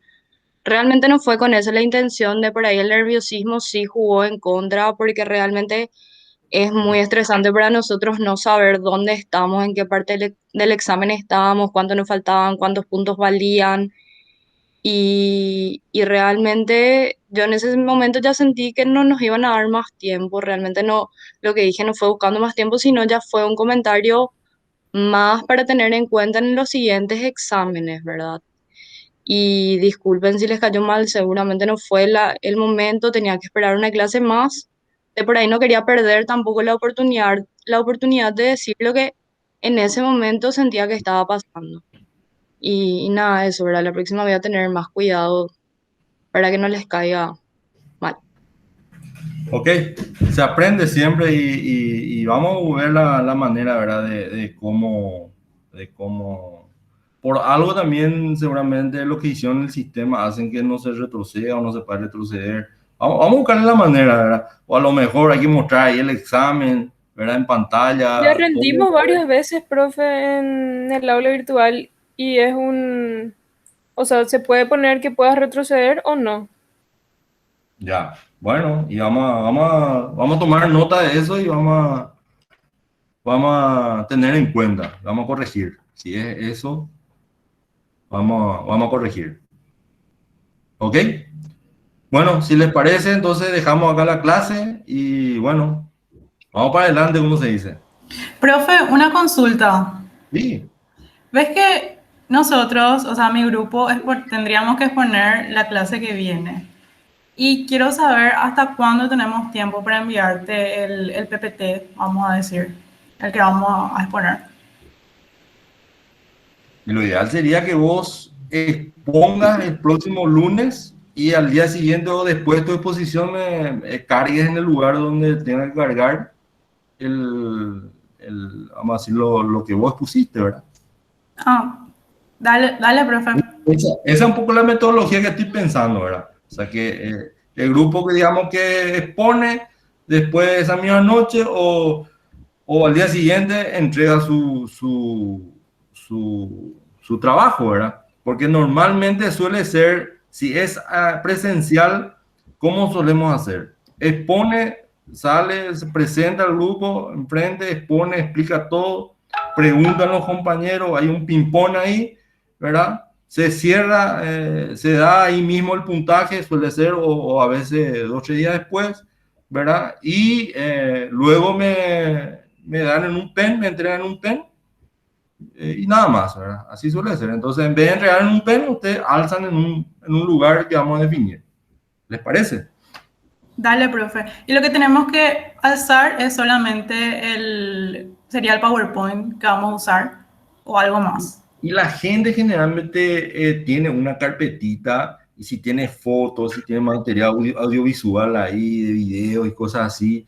Realmente no fue con eso la intención, de por ahí el nerviosismo sí jugó en contra, porque realmente es muy estresante para nosotros no saber dónde estamos, en qué parte del examen estábamos, cuánto nos faltaban, cuántos puntos valían. Y realmente yo en ese momento ya sentí que no nos iban a dar más tiempo. Realmente no, lo que dije no fue buscando más tiempo, sino ya fue un comentario más para tener en cuenta en los siguientes exámenes, ¿verdad? Y disculpen si les cayó mal, seguramente no fue el momento, tenía que esperar una clase más. De por ahí no quería perder tampoco la oportunidad de decir lo que en ese momento sentía que estaba pasando. Y nada, eso, ¿verdad? La próxima voy a tener más cuidado para que no les caiga mal. Ok, se aprende siempre y vamos a ver la manera, ¿verdad? De cómo, por algo también seguramente lo que hicieron en el sistema hacen que no se retroceda o no se pueda retroceder. Vamos a buscar la manera, ¿verdad? O a lo mejor hay que mostrar ahí el examen, ¿verdad? En pantalla. Ya rendimos varias veces, profe, en el aula virtual y o sea, se puede poner que puedas retroceder o no. Ya, bueno, y vamos a tomar nota de eso y vamos a tener en cuenta, vamos a corregir. Si es eso, vamos a corregir. ¿Ok? Bueno, si les parece, entonces dejamos acá la clase y bueno, vamos para adelante, como se dice. Profe, una consulta. Sí, ¿Ves que nosotros, o sea, mi grupo, tendríamos que exponer la clase que viene? Y quiero saber hasta cuándo tenemos tiempo para enviarte el PPT, vamos a decir, el que vamos a exponer. lo ideal sería que vos expongas el próximo lunes y al día siguiente o después de tu exposición me cargues en el lugar donde tenga que cargar vamos a decir, lo que vos pusiste, ¿verdad? Ah, dale, profe. Esa es un poco la metodología que estoy pensando, ¿verdad? O sea, que el grupo que digamos que expone después de esa misma noche o al día siguiente entrega su trabajo, ¿verdad? Porque normalmente suele ser, si es presencial, ¿cómo solemos hacer? Expone sale, se presenta al grupo, enfrente, expone, explica todo, preguntan los compañeros, hay un ping-pong ahí, ¿verdad? Se cierra, se da ahí mismo el puntaje, suele ser, o a veces 2 o 3 días después, ¿verdad? Y luego me dan en un pen, me entregan en un pen, y nada más, ¿verdad? Así suele ser. Entonces, en vez de entregar en un pen, ustedes alzan en un lugar que vamos a definir. ¿Les parece? Dale, profe. Y lo que tenemos que alzar es solamente sería el PowerPoint que vamos a usar o algo más. Y la gente generalmente tiene una carpetita, y si tiene fotos, si tiene material audiovisual ahí, de video y cosas así,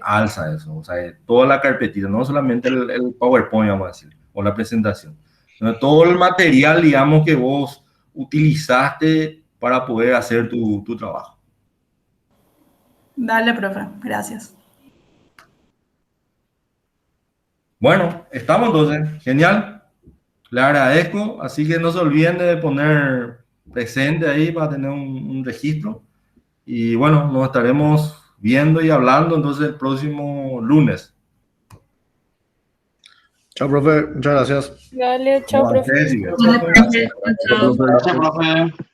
alza eso. O sea, toda la carpetita, no solamente el PowerPoint, vamos a decir, o la presentación. Sino todo el material, digamos, que vos utilizaste para poder hacer tu trabajo. Dale, profe. Gracias. Bueno, estamos entonces. Genial. Le agradezco, así que no se olviden de poner presente ahí para tener un registro. Y bueno, nos estaremos viendo y hablando entonces el próximo lunes. Chao, profe. Muchas gracias. Dale, chao, profe. Gracias. Chao. Gracias, profe.